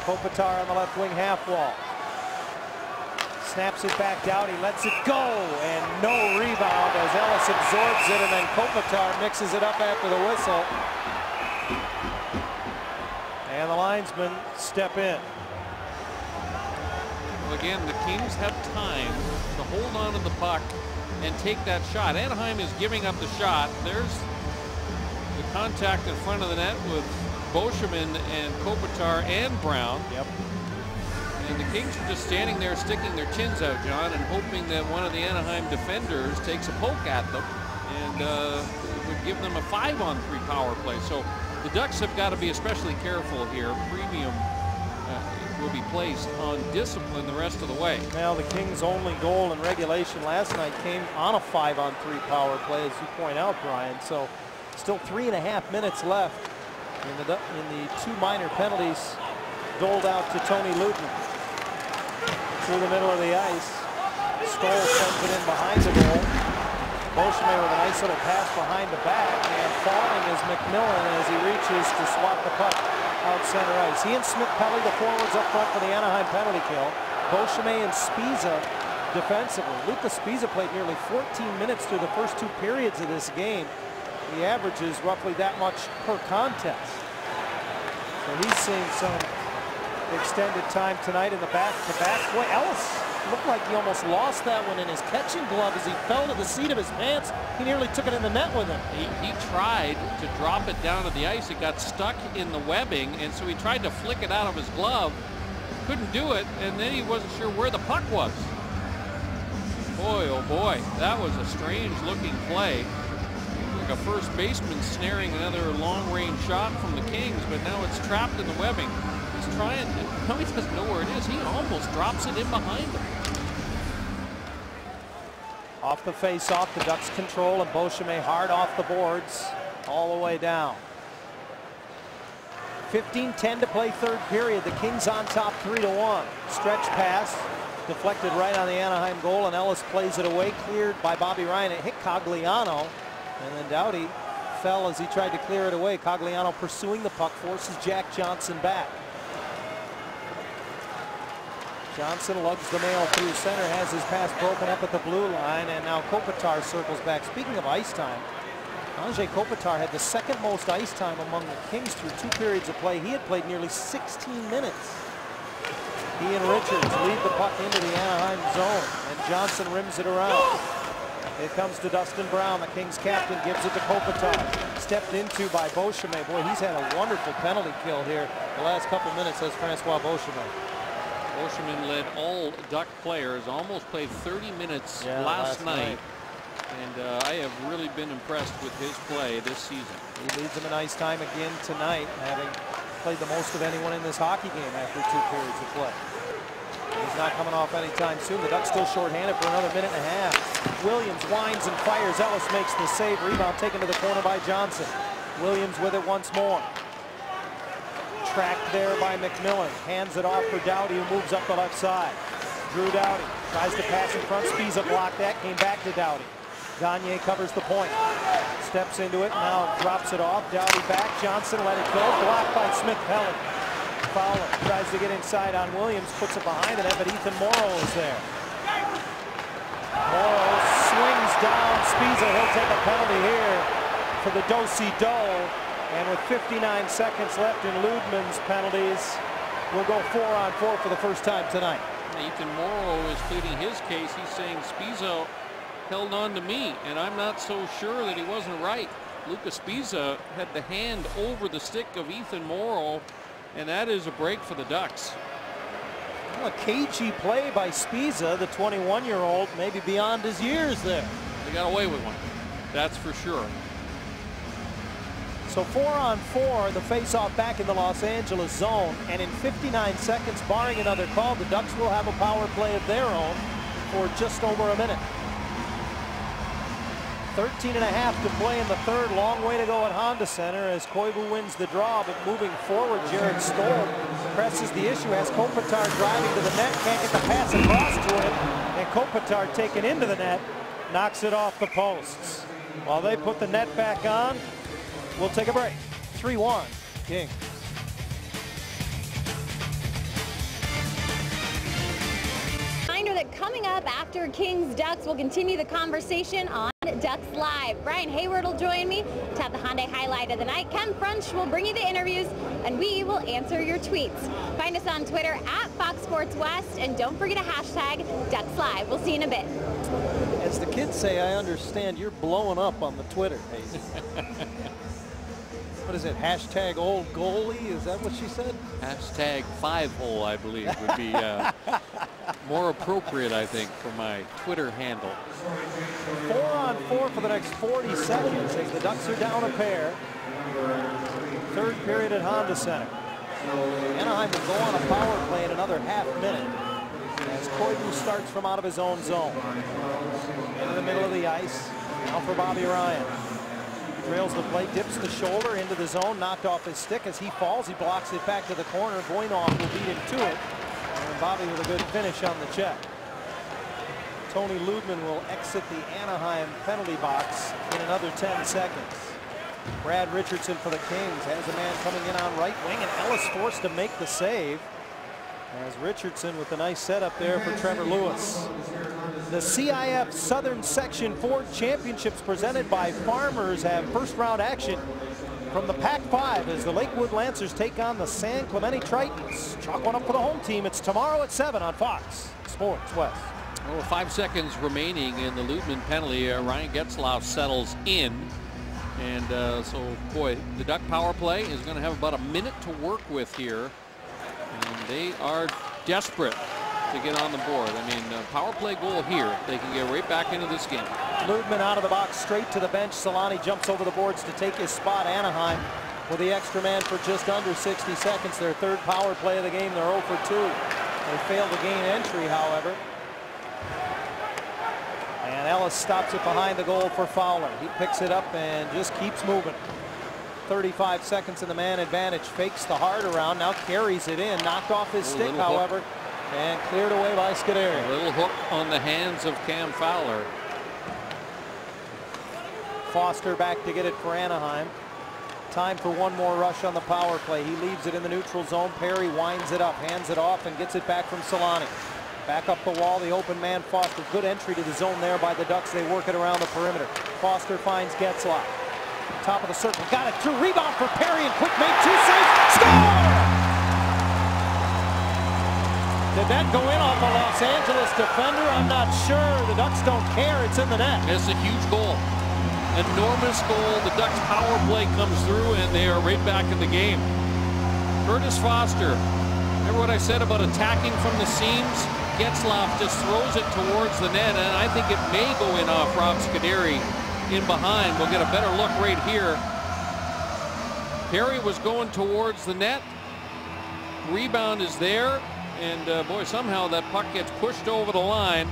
Kopitar on the left wing half wall. Snaps it back out, he lets it go, and no rebound as Ellis absorbs it, and then Kopitar mixes it up after the whistle. And the linesmen step in. Well, again, the Kings have time to hold on to the puck and take that shot. Anaheim is giving up the shot. There's the contact in front of the net with Beauchemin and Kopitar and Brown. Yep. And the Kings are just standing there sticking their chins out, John, and hoping that one of the Anaheim defenders takes a poke at them and it would give them a 5-on-3 power play. So the Ducks have got to be especially careful here. Premium will be placed on discipline the rest of the way. Now the Kings' only goal in regulation last night came on a 5-on-3 power play, as you point out, Brian. So still 3.5 minutes left in the 2 minor penalties doled out to Tony Luton. Through the middle of the ice. Stoll sends it in behind the goal. Beauchemin with a nice little pass behind the back, and falling is McMillan as he reaches to swat the puck out center ice. He and Smith-Pelly, the forwards up front for the Anaheim penalty kill. Beauchemin and Spiza defensively. Luka Spiza played nearly 14 minutes through the first 2 periods of this game. He averages roughly that much per contest. So he's seeing some extended time tonight in the back-to-back. Boy, Ellis looked like he almost lost that one in his catching glove as he fell to the seat of his pants. He nearly took it in the net with him. He tried to drop it down to the ice. It got stuck in the webbing, and so he tried to flick it out of his glove. Couldn't do it, and then he wasn't sure where the puck was. Boy, oh boy, that was a strange-looking play. Like a first baseman snaring another long-range shot from the Kings, but now it's trapped in the webbing. He's trying to, no, he doesn't know where it is. He almost drops it in behind him. Off the face-off, the Ducks control, and Beauchemin hard off the boards all the way down. 15-10 to play third period. The Kings on top 3-1. Stretch pass deflected right on the Anaheim goal, and Ellis plays it away, cleared by Bobby Ryan. It hit Cogliano, and then Doughty fell as he tried to clear it away. Cogliano pursuing the puck, forces Jack Johnson back. Johnson lugs the mail through center, has his pass broken up at the blue line, and now Kopitar circles back. Speaking of ice time, Anze Kopitar had the 2nd most ice time among the Kings through 2 periods of play. He had played nearly 16 minutes. He and Richards lead the puck into the Anaheim zone, and Johnson rims it around. It comes to Dustin Brown, the Kings captain, gives it to Kopitar. Stepped into by Beauchemin. Boy, he's had a wonderful penalty kill here the last couple minutes as Francois Beauchemin. Beauchemin led all Duck players, almost played 30 minutes last night. And I have really been impressed with his play this season. He leads them in ice time again tonight, having played the most of anyone in this hockey game after 2 periods of play. He's not coming off anytime soon. The Ducks still shorthanded for another 1.5 minutes. Williams winds and fires. Ellis makes the save. Rebound taken to the corner by Johnson. Williams with it once more. Tracked there by McMillan. Hands it off for Doughty, who moves up the left side. Drew Doughty tries to pass in front. Spiza blocked that. Came back to Doughty. Gagne covers the point. Steps into it. Now drops it off. Doughty back. Johnson let it go. Blocked by Smith-Pelly. Fowler tries to get inside on Williams. Puts it behind the net, but Ethan Morrow is there. Morrow swings down Spiza. He'll take a penalty here for the do-si-do. And with 59 seconds left in Ludman's penalties, we'll go 4-on-4 for the first time tonight. Ethan Morrow is pleading his case. He's saying Spiza held on to me, and I'm not so sure that he wasn't right. Luka Spiza had the hand over the stick of Ethan Morrow, and that is a break for the Ducks. Well, a cagey play by Spiza, the 21-year-old, maybe beyond his years there. They got away with one, that's for sure. So 4-on-4, the face-off back in the Los Angeles zone, and in 59 seconds, barring another call, the Ducks will have a power play of their own for just over a minute. 13.5 to play in the third. Long way to go at Honda Center as Koivu wins the draw, but moving forward, Jared Stoll presses the issue, has Kopitar driving to the net, can't get the pass across to him, and Kopitar taken into the net, knocks it off the posts. While they put the net back on, we'll take a break. 3-1, Kings. Reminder that coming up after Kings Ducks, we'll continue the conversation on Ducks Live. Brian Hayward will join me to have the Hyundai highlight of the night. Ken Frunch will bring you the interviews, and we will answer your tweets. Find us on Twitter at Fox Sports West, and don't forget to hashtag Ducks Live. We'll see you in a bit. As the kids say, I understand you're blowing up on the Twitter, Hayes. What is it? Hashtag old goalie? Is that what she said? Hashtag 5-hole, I believe, would be more appropriate, I think, for my Twitter handle. 4-on-4 for the next 40 seconds as the Ducks are down a pair. Third period at Honda Center. Anaheim will go on a power play in another half minute as Koivu starts from out of his own zone. Into the middle of the ice. Now for Bobby Ryan. Trails the play, dips the shoulder into the zone, knocked off his stick as he falls. He blocks it back to the corner. Voinov will beat him to it. And Bobby with a good finish on the check. Tony Ludman will exit the Anaheim penalty box in another 10 seconds. Brad Richardson for the Kings has a man coming in on right wing, and Ellis forced to make the save as Richardson with a nice setup there for Trevor Lewis. The CIF Southern Section Ford Championships presented by Farmers have first round action from the Pac-5 as the Lakewood Lancers take on the San Clemente Tritons. Chalk one up for the home team. It's tomorrow at 7 on Fox Sports West. Well, 5 seconds remaining in the Ludman penalty. Ryan Getzlaf settles in. And so, boy, the Duck power play is going to have about a minute to work with here. And they are desperate to get on the board. I mean, power play goal here. They can get right back into this game. Ludman out of the box, straight to the bench. Solani jumps over the boards to take his spot. Anaheim with the extra man for just under 60 seconds. Their third power play of the game. They're 0 for 2. They failed to gain entry, however. And Ellis stops it behind the goal for Fowler. He picks it up and just keeps moving. 35 seconds in the man advantage. Fakes the hard around. Now carries it in. Knocked off his stick, however. And cleared away by Scuderi. A little hook on the hands of Cam Fowler. Foster back to get it for Anaheim. Time for one more rush on the power play. He leaves it in the neutral zone. Perry winds it up, hands it off, and gets it back from Solani. Back up the wall, the open man, Foster. Good entry to the zone there by the Ducks. They work it around the perimeter. Foster finds Getzlaf. Top of the circle, got it through. Rebound for Perry, and Quick made 2 saves. Score! Did that go in off a Los Angeles defender? I'm not sure. The Ducks don't care. It's in the net. It's a huge goal. Enormous goal. The Ducks power play comes through, and they are right back in the game. Curtis Foster. Remember what I said about attacking from the seams? Getzlaf just throws it towards the net, and I think it may go in off Rob Scuderi in behind. We'll get a better look right here. Perry was going towards the net. Rebound is there. And boy, somehow that puck gets pushed over the line.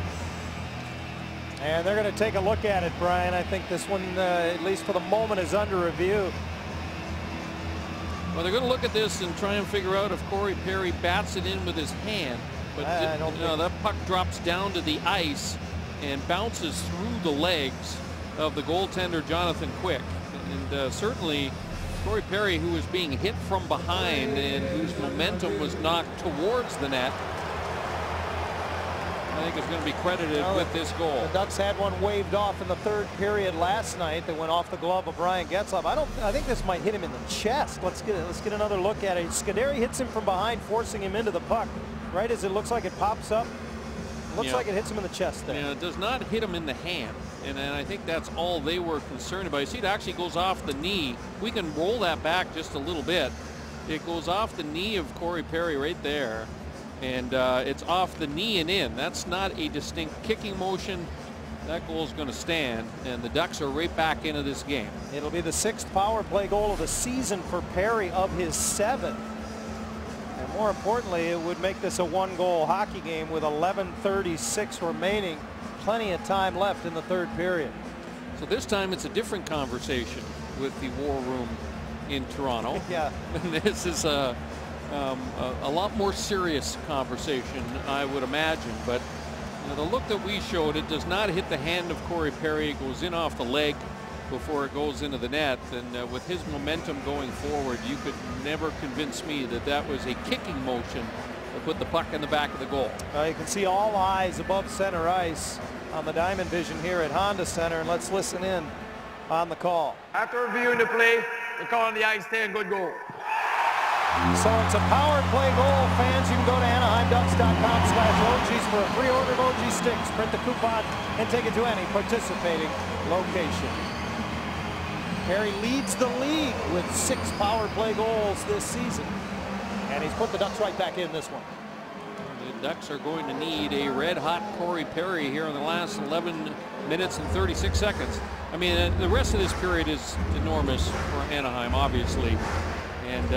And they're going to take a look at it, Brian. I think this one, at least for the moment, is under review. Well, they're going to look at this and try and figure out if Corey Perry bats it in with his hand. But that puck drops down to the ice and bounces through the legs of the goaltender, Jonathan Quick. And certainly Corey Perry, who was being hit from behind and whose momentum was knocked towards the net, I think is going to be credited with this goal. The Ducks had one waved off in the third period last night that went off the glove of Brian Getzlaf. I think this might hit him in the chest. Let's get another look at it. Scuderi hits him from behind, forcing him into the puck. Right as it looks like it pops up. Looks like it hits him in the chest there. Yeah, it does not hit him in the hand. And I think that's all they were concerned about. You see, it actually goes off the knee. We can roll that back just a little bit. It goes off the knee of Corey Perry right there. And it's off the knee and in. That's not a distinct kicking motion. That goal is going to stand. And the Ducks are right back into this game. It'll be the 6th power play goal of the season for Perry, of his 7th. And more importantly, it would make this a 1-goal hockey game with 11:36 remaining. Plenty of time left in the third period. So this time it's a different conversation with the War Room in Toronto. Yeah. And this is a lot more serious conversation, I would imagine. But the look that we showed, it does not hit the hand of Corey Perry. It goes in off the leg before it goes into the net. And with his momentum going forward, you could never convince me that that was a kicking motion that put the puck in the back of the goal. You can see all eyes above center ice on the Diamond Vision here at Honda Center, and let's listen in on the call. After reviewing the play, we're calling the ice 10 good goal. So it's a power play goal. Fans, you can go to AnaheimDucks.com/OGs for a free order of OG sticks. Print the coupon and take it to any participating location. Perry leads the league with 6 power play goals this season. And he's put the Ducks right back in this one. The Ducks are going to need a red-hot Corey Perry here in the last 11 minutes and 36 seconds. I mean, the rest of this period is enormous for Anaheim, obviously. And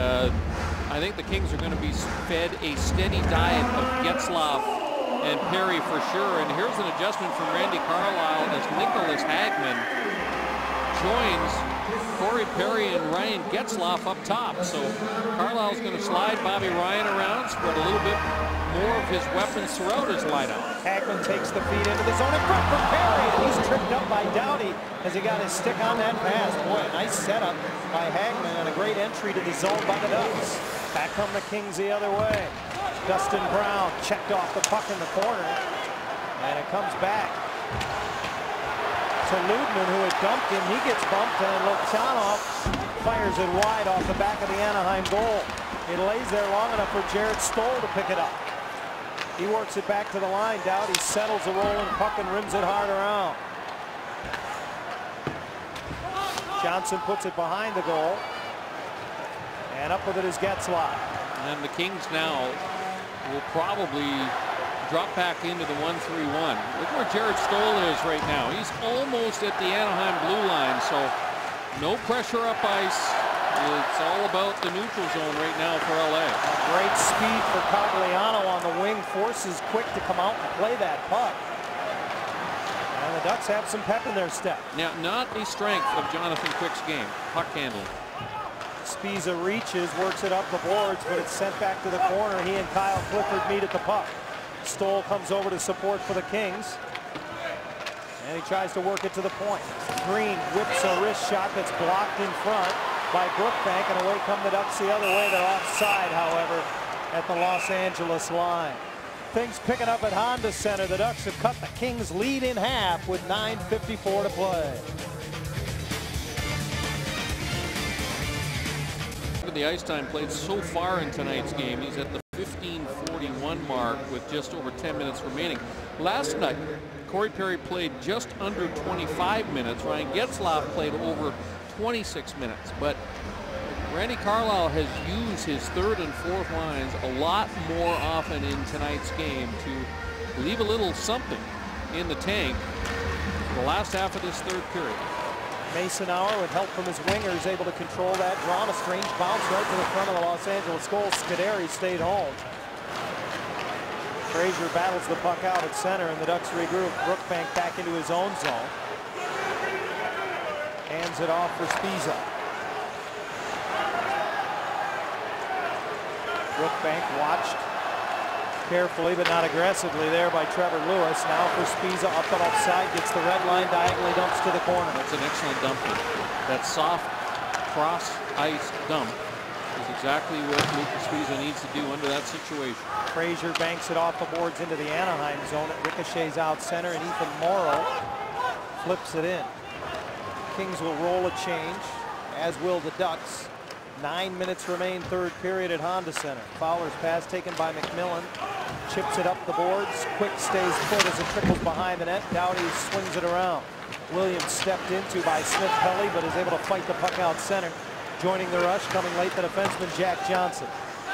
I think the Kings are going to be fed a steady diet of Getzlaf and Perry for sure. And here's an adjustment from Randy Carlyle as Nicholas Hagman joins Corey Perry and Ryan Getzlaf up top. So Carlisle's going to slide Bobby Ryan around, spread a little bit more of his weapons throughout his lineup. Hagman takes the feed into the zone in front for Perry, and he's tripped up by Doughty as he got his stick on that pass. Boy, a nice setup by Hagman and a great entry to the zone by the Ducks. Back come the Kings the other way. Dustin Brown checked off the puck in the corner, and it comes back to Ludman, who had dumped him. He gets bumped, and Lokchanov fires it wide off the back of the Anaheim goal. It lays there long enough for Jared Stoll to pick it up. He works it back to the line. Doughty settles the rolling puck and rims it hard around. Johnson puts it behind the goal. And up with it is Getzlaf. And the Kings now will probably drop back into the 1-3-1. Look where Jared Stoll is right now. He's almost at the Anaheim blue line, so no pressure up ice. It's all about the neutral zone right now for LA. Great speed for Cogliano on the wing. Forces Quick to come out and play that puck. And the Ducks have some pep in their step. Now, not a strength of Jonathan Quick's game. Puck handling. Spiza reaches, works it up the boards, but it's sent back to the corner. He and Kyle Clifford meet at the puck. Stoll comes over to support for the Kings. And he tries to work it to the point. Green whips a wrist shot that's blocked in front by Brookbank, and away come the Ducks the other way. They're offside, however, at the Los Angeles line. Things picking up at Honda Center. The Ducks have cut the Kings' lead in half with 9:54 to play. The ice time played so far in tonight's game. He's at the 15:41 mark with just over 10 minutes remaining. Last night, Corey Perry played just under 25 minutes. Ryan Getzlaf played over 26 minutes. But Randy Carlyle has used his third and fourth lines a lot more often in tonight's game to leave a little something in the tank for the last half of this third period. Mason Hour, with help from his wingers, able to control that. Drawn a strange bounce right to the front of the Los Angeles goal. Scuderi stayed home. Frazier battles the puck out at center, and the Ducks regroup. Brookbank back into his own zone. Hands it off for Spiza. Brookbank watched carefully but not aggressively there by Trevor Lewis. Now for Spiza, up the left side, gets the red line, diagonally dumps to the corner. That's an excellent dumping. That soft cross ice dump is exactly what Lucas Spiza needs to do under that situation. Frazier banks it off the boards into the Anaheim zone. It ricochets out center, and Ethan Morrow flips it in. Kings will roll a change, as will the Ducks. 9 minutes remain, third period at Honda Center. Fowler's pass taken by McMillan. Chips it up the boards. Quick stays put as it trickles behind the net. Doughty swings it around. Williams stepped into by Smith Pelly, but is able to fight the puck out center. Joining the rush, coming late, the defenseman Jack Johnson.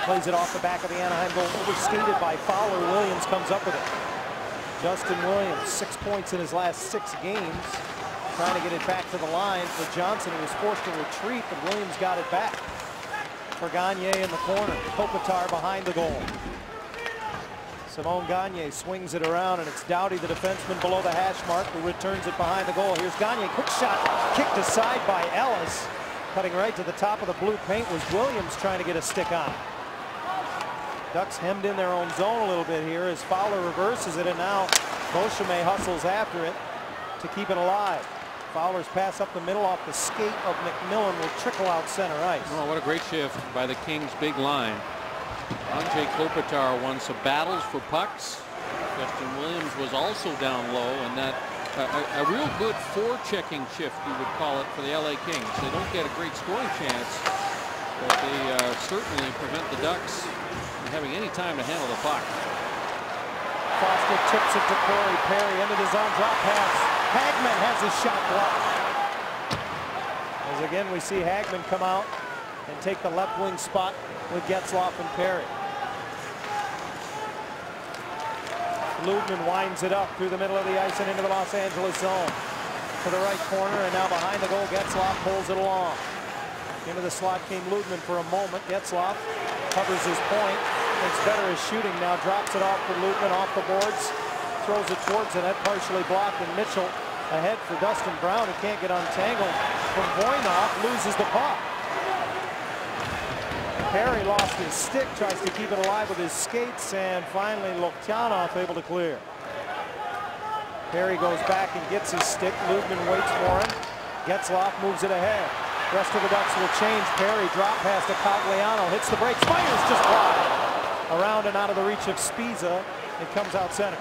Plays it off the back of the Anaheim goal. Overskated by Fowler. Williams comes up with it. Justin Williams, 6 points in his last 6 games. Trying to get it back to the line for Johnson. He was forced to retreat, but Williams got it back for Gagne in the corner. Kopitar behind the goal. Simone Gagne swings it around, and it's Doughty, the defenseman, below the hash mark, who returns it behind the goal. Here's Gagne, quick shot, kicked aside by Ellis. Cutting right to the top of the blue paint was Williams trying to get a stick on it. Ducks hemmed in their own zone a little bit here as Fowler reverses it, and now Beauchemin hustles after it to keep it alive. Fowler's pass up the middle off the skate of McMillan will trickle out center ice. Oh, what a great shift by the Kings' big line. Andrei Kopitar won some battles for pucks. Justin Williams was also down low, and that a real good forechecking shift, you would call it, for the LA Kings. They don't get a great scoring chance, but they certainly prevent the Ducks from having any time to handle the puck. Foster tips it to Corey Perry into the zone, drop pass. Hagman has his shot blocked. As again we see Hagman come out and take the left wing spot with Getzlaf and Perry. Ludman winds it up through the middle of the ice and into the Los Angeles zone. To the right corner, and now behind the goal, Getzlaf pulls it along. Into the slot came Ludman for a moment. Getzlaf covers his point. Thinks better is shooting now. Drops it off for Ludman off the boards. Throws it towards the net, partially blocked, and Mitchell ahead for Dustin Brown, who can't get untangled from Voynov, loses the puck. Perry lost his stick, tries to keep it alive with his skates, and finally Loktionov able to clear. Perry goes back and gets his stick. Ludman waits for him. Getzlaf moves it ahead. Rest of the Ducks will change. Perry drop pass to Cogliano, hits the brakes, fires just wide. Around and out of the reach of Spiza. It comes out center.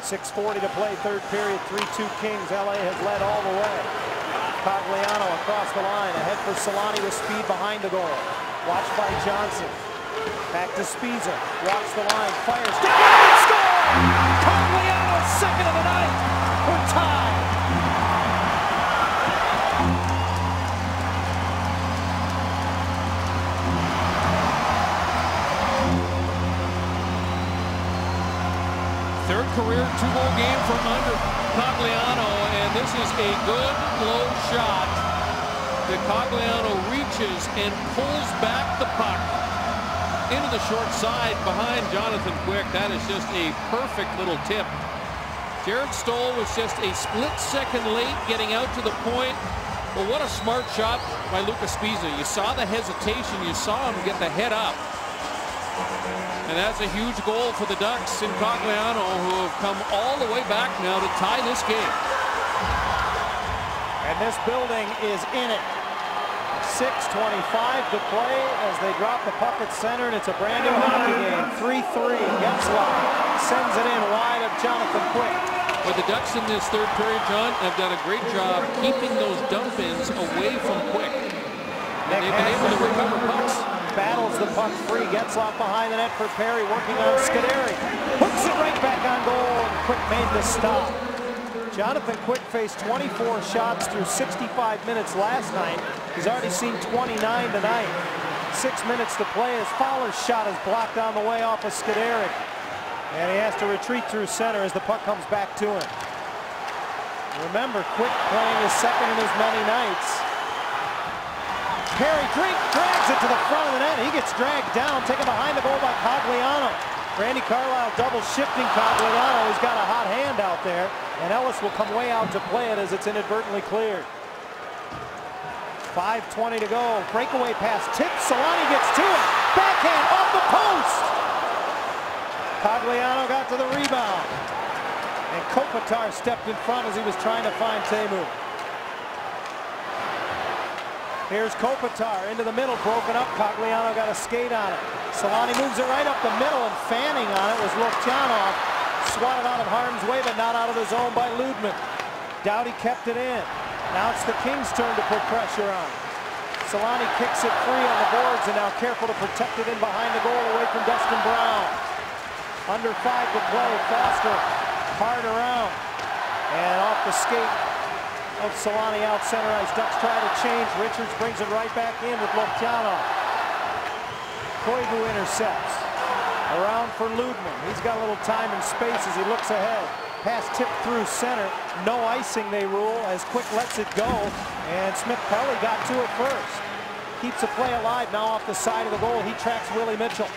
6:40 to play, third period, 3-2 Kings. LA has led all the way. Cogliano across the line, ahead for Solani with speed behind the goal. Watched by Johnson. Back to Spiza, walks the line, fires, score! Cogliano, second of the night. We're tied. Third career two-goal game for under Cogliano, and this is a good low shot that Cogliano reaches and pulls back the puck into the short side behind Jonathan Quick. That is just a perfect little tip. Jared Stoll was just a split second late getting out to the point, but what a smart shot by Lucas Spiza. You saw the hesitation, you saw him get the head up. And that's a huge goal for the Ducks in Cogliano, who have come all the way back now to tie this game. And this building is in it. 6:25 to play as they drop the puck at center, and it's a brand new hockey game. 3-3. Getzlaf sends it in wide of Jonathan Quick. But the Ducks in this third period, John, have done a great job keeping those dump-ins away from Quick. And they've been able to recover pucks. Battles the puck free. Getzlaf behind the net for Perry, working on Scuderi. Hooks it right back on goal, and Quick made the stop. Jonathan Quick faced 24 shots through 65 minutes last night. He's already seen 29 tonight. 6 minutes to play. His Fowler's shot is blocked on the way off of Scuderi. And he has to retreat through center as the puck comes back to him. Remember, Quick playing his second in as many nights. Perry drags it to the front of the net. He gets dragged down, taken behind the goal by Cogliano. Randy Carlyle double shifting Cogliano. He's got a hot hand out there, and Ellis will come way out to play it as it's inadvertently cleared. 5:20 to go. Breakaway pass. Tips. Solani gets to it. Backhand off the post. Cogliano got to the rebound. And Kopitar stepped in front as he was trying to find Teemu. Here's Kopitar into the middle, broken up. Cogliano got a skate on it. Solani moves it right up the middle, and fanning on it was Loktionov. Swatted out of harm's way, but not out of the zone by Ludman. Doughty kept it in. Now it's the Kings' turn to put pressure on. Solani kicks it free on the boards, and now careful to protect it in behind the goal away from Dustin Brown. Under 5 to play. Foster hard around. And off the skate of Solani out center ice. Ducks try to change. Richards brings it right back in with Loktionov. Koivu intercepts. Around for Ludman. He's got a little time and space as he looks ahead. Pass tipped through center. No icing, they rule, as Quick lets it go. And Smith-Pelly got to it first. Keeps the play alive now off the side of the goal. He tracks Willie Mitchell.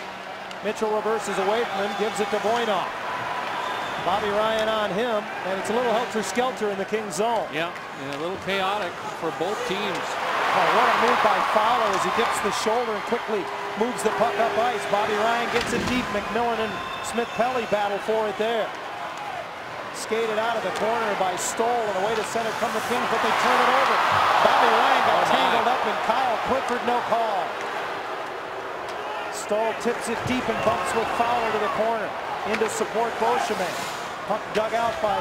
Mitchell reverses away from him, gives it to Voynov. Bobby Ryan on him, and it's a little helter-skelter in the Kings zone. Yeah, and a little chaotic for both teams. Oh, what a move by Fowler as he dips the shoulder and quickly moves the puck up ice. Bobby Ryan gets it deep. McMillan and Smith-Pelly battle for it there. Skated out of the corner by Stoll, and away to center come the Kings, but they turn it over. Bobby Ryan got tangled up, and Kyle Clifford no call. Stoll tips it deep and bumps with Fowler to the corner. Into support Beauchemin. Puck dug out by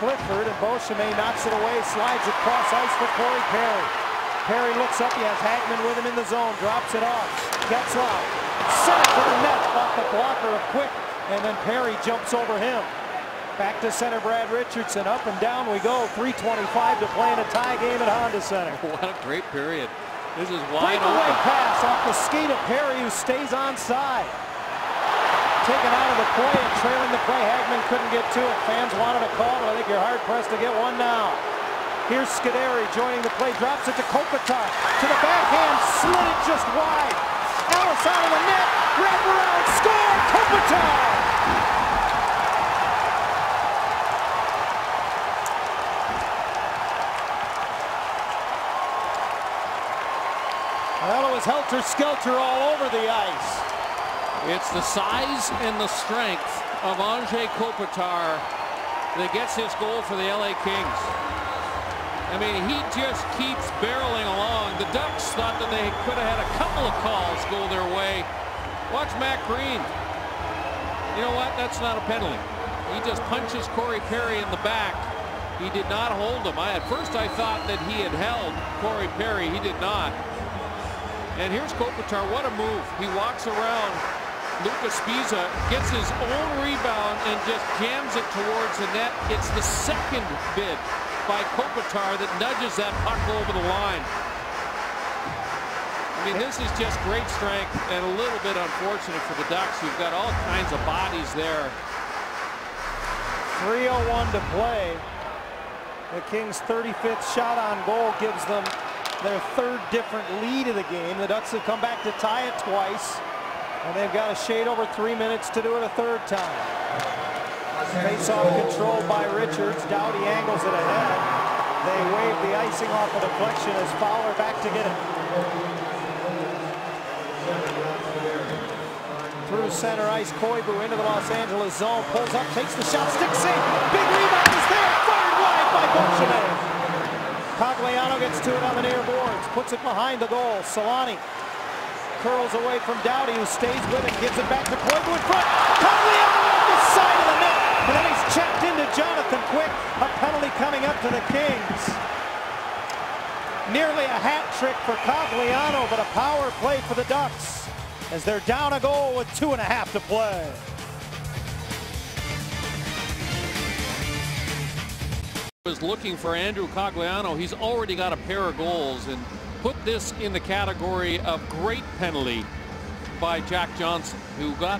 Clifford, and Beauchemin knocks it away, slides it cross ice for Corey Perry. Perry looks up, he has Hagman with him in the zone, drops it off. Getzlaf, set it to the net off the blocker of Quick, and then Perry jumps over him. Back to center, Brad Richardson, up and down we go. 3:25 to play in a tie game at Honda Center. What a great period. This is wide Breakaway open. pass off the skate of Perry, who stays onside. Taken out of the play and trailing the play. Hagman couldn't get to it. Fans wanted a call, but I think you're hard-pressed to get one now. Here's Scuderi joining the play, drops it to Kopitar. To the backhand, slid it just wide. Ellis out of the net, wrap around, score, Kopitar! Well, it was helter-skelter all over the ice. It's the size and the strength of Anze Kopitar that gets his goal for the LA Kings. I mean, he just keeps barreling along. The Ducks thought that they could have had a couple of calls go their way. Watch Matt Green. You know what? That's not a penalty. He just punches Corey Perry in the back. He did not hold him. At first I thought that he had held Corey Perry. He did not. And here's Kopitar. What a move. He walks around Lucas Spiza, gets his own rebound and just jams it towards the net. It's the second bid by Kopitar that nudges that puck over the line. I mean, this is just great strength and a little bit unfortunate for the Ducks. You've got all kinds of bodies there. 3:01 to play. The Kings' 35th shot on goal gives them their third different lead of the game. The Ducks have come back to tie it twice. And they've got a shade over 3 minutes to do it a third time. Face-off controlled by Richards. Doughty angles it ahead. They wave the icing off a deflection as Fowler back to get it. Through center ice, Koivu into the Los Angeles zone. Pulls up, takes the shot, stick save. Big rebound is there. Fired wide by Beauchemin. Cogliano gets to it on the near boards. Puts it behind the goal. Solani curls away from Doughty, who stays with it, gives it back to Koivu in front. Cogliano on the side of the net, and then he's checked into Jonathan Quick. A penalty coming up to the Kings. Nearly a hat trick for Cogliano, but a power play for the Ducks as they're down a goal with 2.5 to play. Was looking for Andrew Cogliano. He's already got a pair of goals and put this in the category of great penalty by Jack Johnson, who got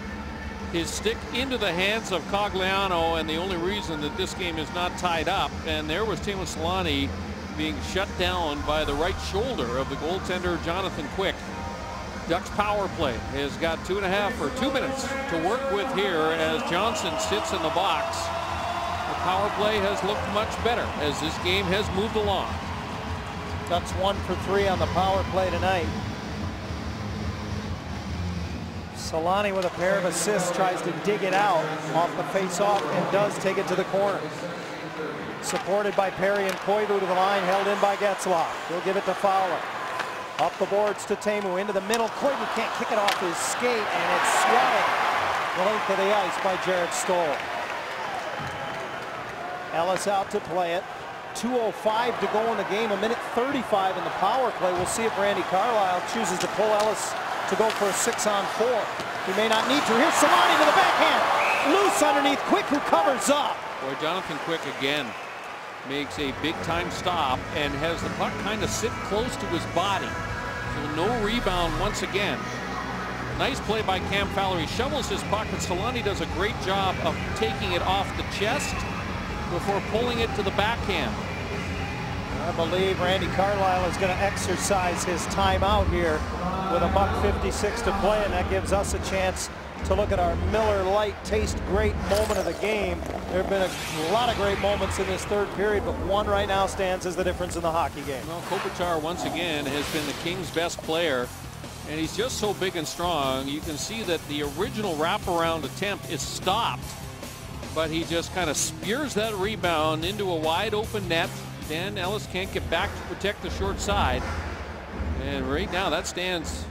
his stick into the hands of Cogliano, and the only reason that this game is not tied up. And there was Teemu Selanne being shut down by the right shoulder of the goaltender Jonathan Quick. Ducks power play has got 2.5 or 2 minutes to work with here as Johnson sits in the box. The power play has looked much better as this game has moved along. Ducks 1 for 3 on the power play tonight. Solani with a pair of assists tries to dig it out off the face-off and does take it to the corner. Supported by Perry and Koivu to the line, held in by Getzlaf. He'll give it to Fowler. Up the boards to Teemu, into the middle. Koivu can't kick it off his skate, and it's swatted the length of the ice by Jared Stoll. Ellis out to play it. 2:05 to go in the game, 1:35 in the power play. We'll see if Randy Carlyle chooses to pull Ellis to go for a 6-on-4. He may not need to. Here's Solani to the backhand. Loose underneath, Quick who covers up. Boy, Jonathan Quick again makes a big-time stop and has the puck kind of sit close to his body. So no rebound once again. Nice play by Cam Fowler. He shovels his puck, and Solani does a great job of taking it off the chest before pulling it to the backhand. I believe Randy Carlyle is going to exercise his timeout here with a $1:56 to play, and that gives us a chance to look at our Miller Lite Taste Great moment of the game. There have been a lot of great moments in this third period, but one right now stands as the difference in the hockey game. Well, Kopitar once again has been the Kings' best player, and he's just so big and strong. You can see that the original wraparound attempt is stopped, but he just kind of spears that rebound into a wide open net. Dan Ellis can't get back to protect the short side. And right now that stands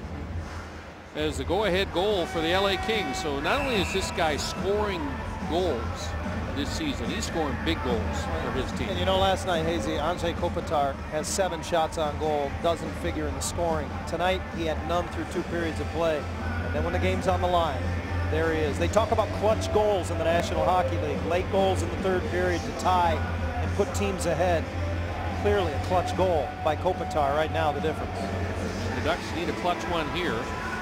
as the go-ahead goal for the LA Kings. So not only is this guy scoring goals this season, he's scoring big goals for his team. And you know, last night, Hazy, Anze Kopitar has 7 shots on goal, doesn't figure in the scoring. Tonight, he had none through 2 periods of play. And then when the game's on the line, there he is. They talk about clutch goals in the National Hockey League. Late goals in the 3rd period to tie and put teams ahead. Clearly a clutch goal by Kopitar right now, the difference. The Ducks need a clutch one here.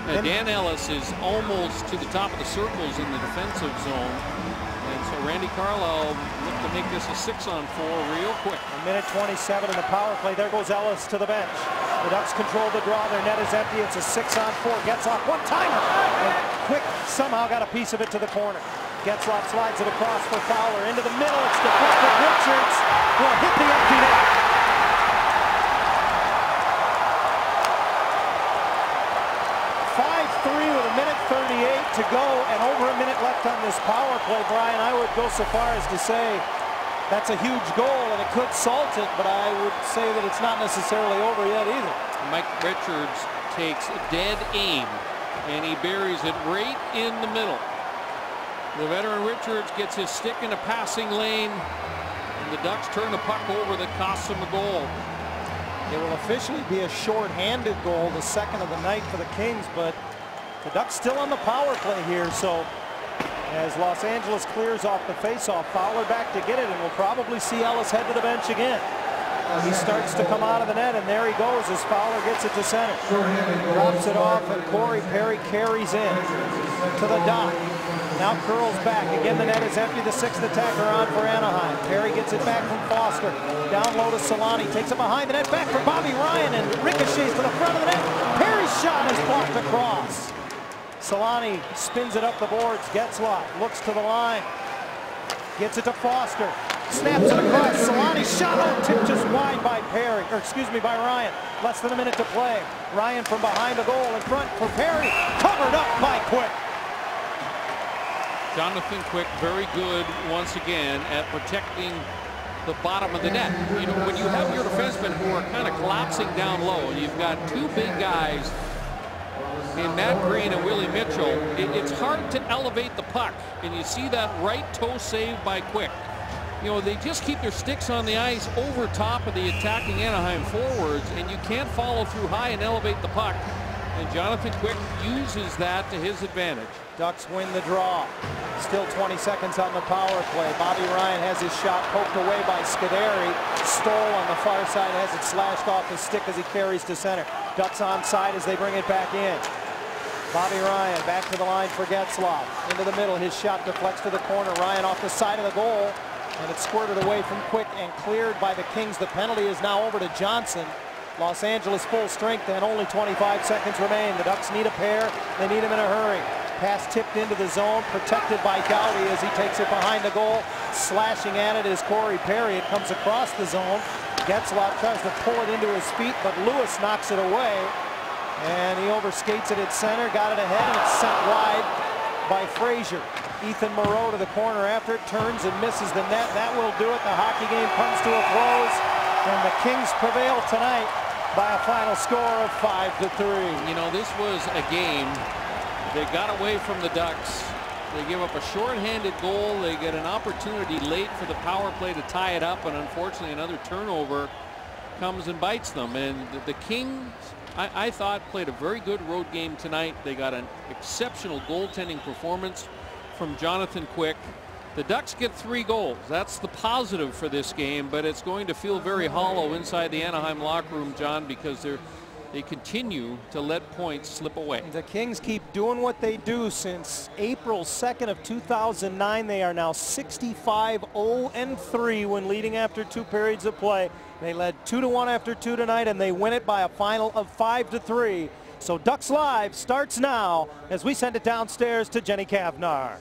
Dan Ellis is almost to the top of the circles in the defensive zone. And so Randy Carlyle looked to make this a 6-on-4 real quick. A minute 27 in the power play. There goes Ellis to the bench. The Ducks control the draw. Their net is empty. It's a 6-on-4. Getzlaf, one-timer. And Quick somehow got a piece of it to the corner. Getzlaf slides it across for Fowler. Into the middle. It's deflected. Richards will hit the empty net. 5-3 with a minute 38 to go and over a minute left on this power play. Brian, I would go so far as to say that's a huge goal and it could salt it, but I would say that it's not necessarily over yet either. Mike Richards takes dead aim and he buries it right in the middle. The veteran Richards gets his stick in a passing lane and the Ducks turn the puck over that costs them a goal. It will officially be a short-handed goal, the 2nd of the night for the Kings, but the Ducks still on the power play here. So as Los Angeles clears off the faceoff, Fowler back to get it, and we'll probably see Ellis head to the bench again. He starts to come out of the net, and there he goes as Fowler gets it to center. Drops it off, and Corey Perry carries in to the dot. Now curls back. Again, the net is empty. The 6th attacker on for Anaheim. Perry gets it back from Foster. Down low to Solani. Takes it behind the net. Back for Bobby Ryan and ricochets to the front of the net. Perry's shot is blocked across. Solani spins it up the boards. Getzlaf looks to the line. Gets it to Foster. Snaps it across. Solani's shot out tipped just wide by Perry. Or excuse me, by Ryan. Less than a minute to play. Ryan from behind the goal in front for Perry. Covered up by Quick. Jonathan Quick very good once again at protecting the bottom of the net. You know, when you have your defensemen who are kind of collapsing down low and you've got 2 big guys in Matt Green and Willie Mitchell, it's hard to elevate the puck, and you see that right toe save by Quick. You know, they just keep their sticks on the ice over top of the attacking Anaheim forwards, and you can't follow through high and elevate the puck. And Jonathan Quick uses that to his advantage. Ducks win the draw. Still 20 seconds on the power play. Bobby Ryan has his shot poked away by Scuderi. Stoll on the far side has it slashed off his stick as he carries to center. Ducks onside as they bring it back in. Bobby Ryan back to the line for Getzlaf. Into the middle, his shot deflects to the corner. Ryan off the side of the goal, and it's squirted away from Quick and cleared by the Kings. The penalty is now over to Johnson. Los Angeles full strength and only 25 seconds remain. The Ducks need a pair. They need him in a hurry. Pass tipped into the zone, protected by Doughty as he takes it behind the goal. Slashing at it is Corey Perry. It comes across the zone. Getzlaf tries to pull it into his feet, but Lewis knocks it away. And he overskates it at center, got it ahead, and it's sent wide by Frazier. Ethan Moreau to the corner after it, turns and misses the net. That will do it. The hockey game comes to a close, and the Kings prevail tonight by a final score of 5-3. You know, this was a game. They got away from the Ducks. They give up a shorthanded goal. They get an opportunity late for the power play to tie it up, and unfortunately another turnover comes and bites them. And the Kings, I thought, played a very good road game tonight. They got an exceptional goaltending performance from Jonathan Quick. The Ducks get 3 goals. That's the positive for this game, but it's going to feel very hollow inside the Anaheim locker room, John, because they continue to let points slip away. The Kings keep doing what they do since April 2nd of 2009. They are now 65-0-3 when leading after 2 periods of play. They led 2-1 after 2 tonight, and they win it by a final of 5-3. So Ducks Live starts now as we send it downstairs to Jenny Kavnar.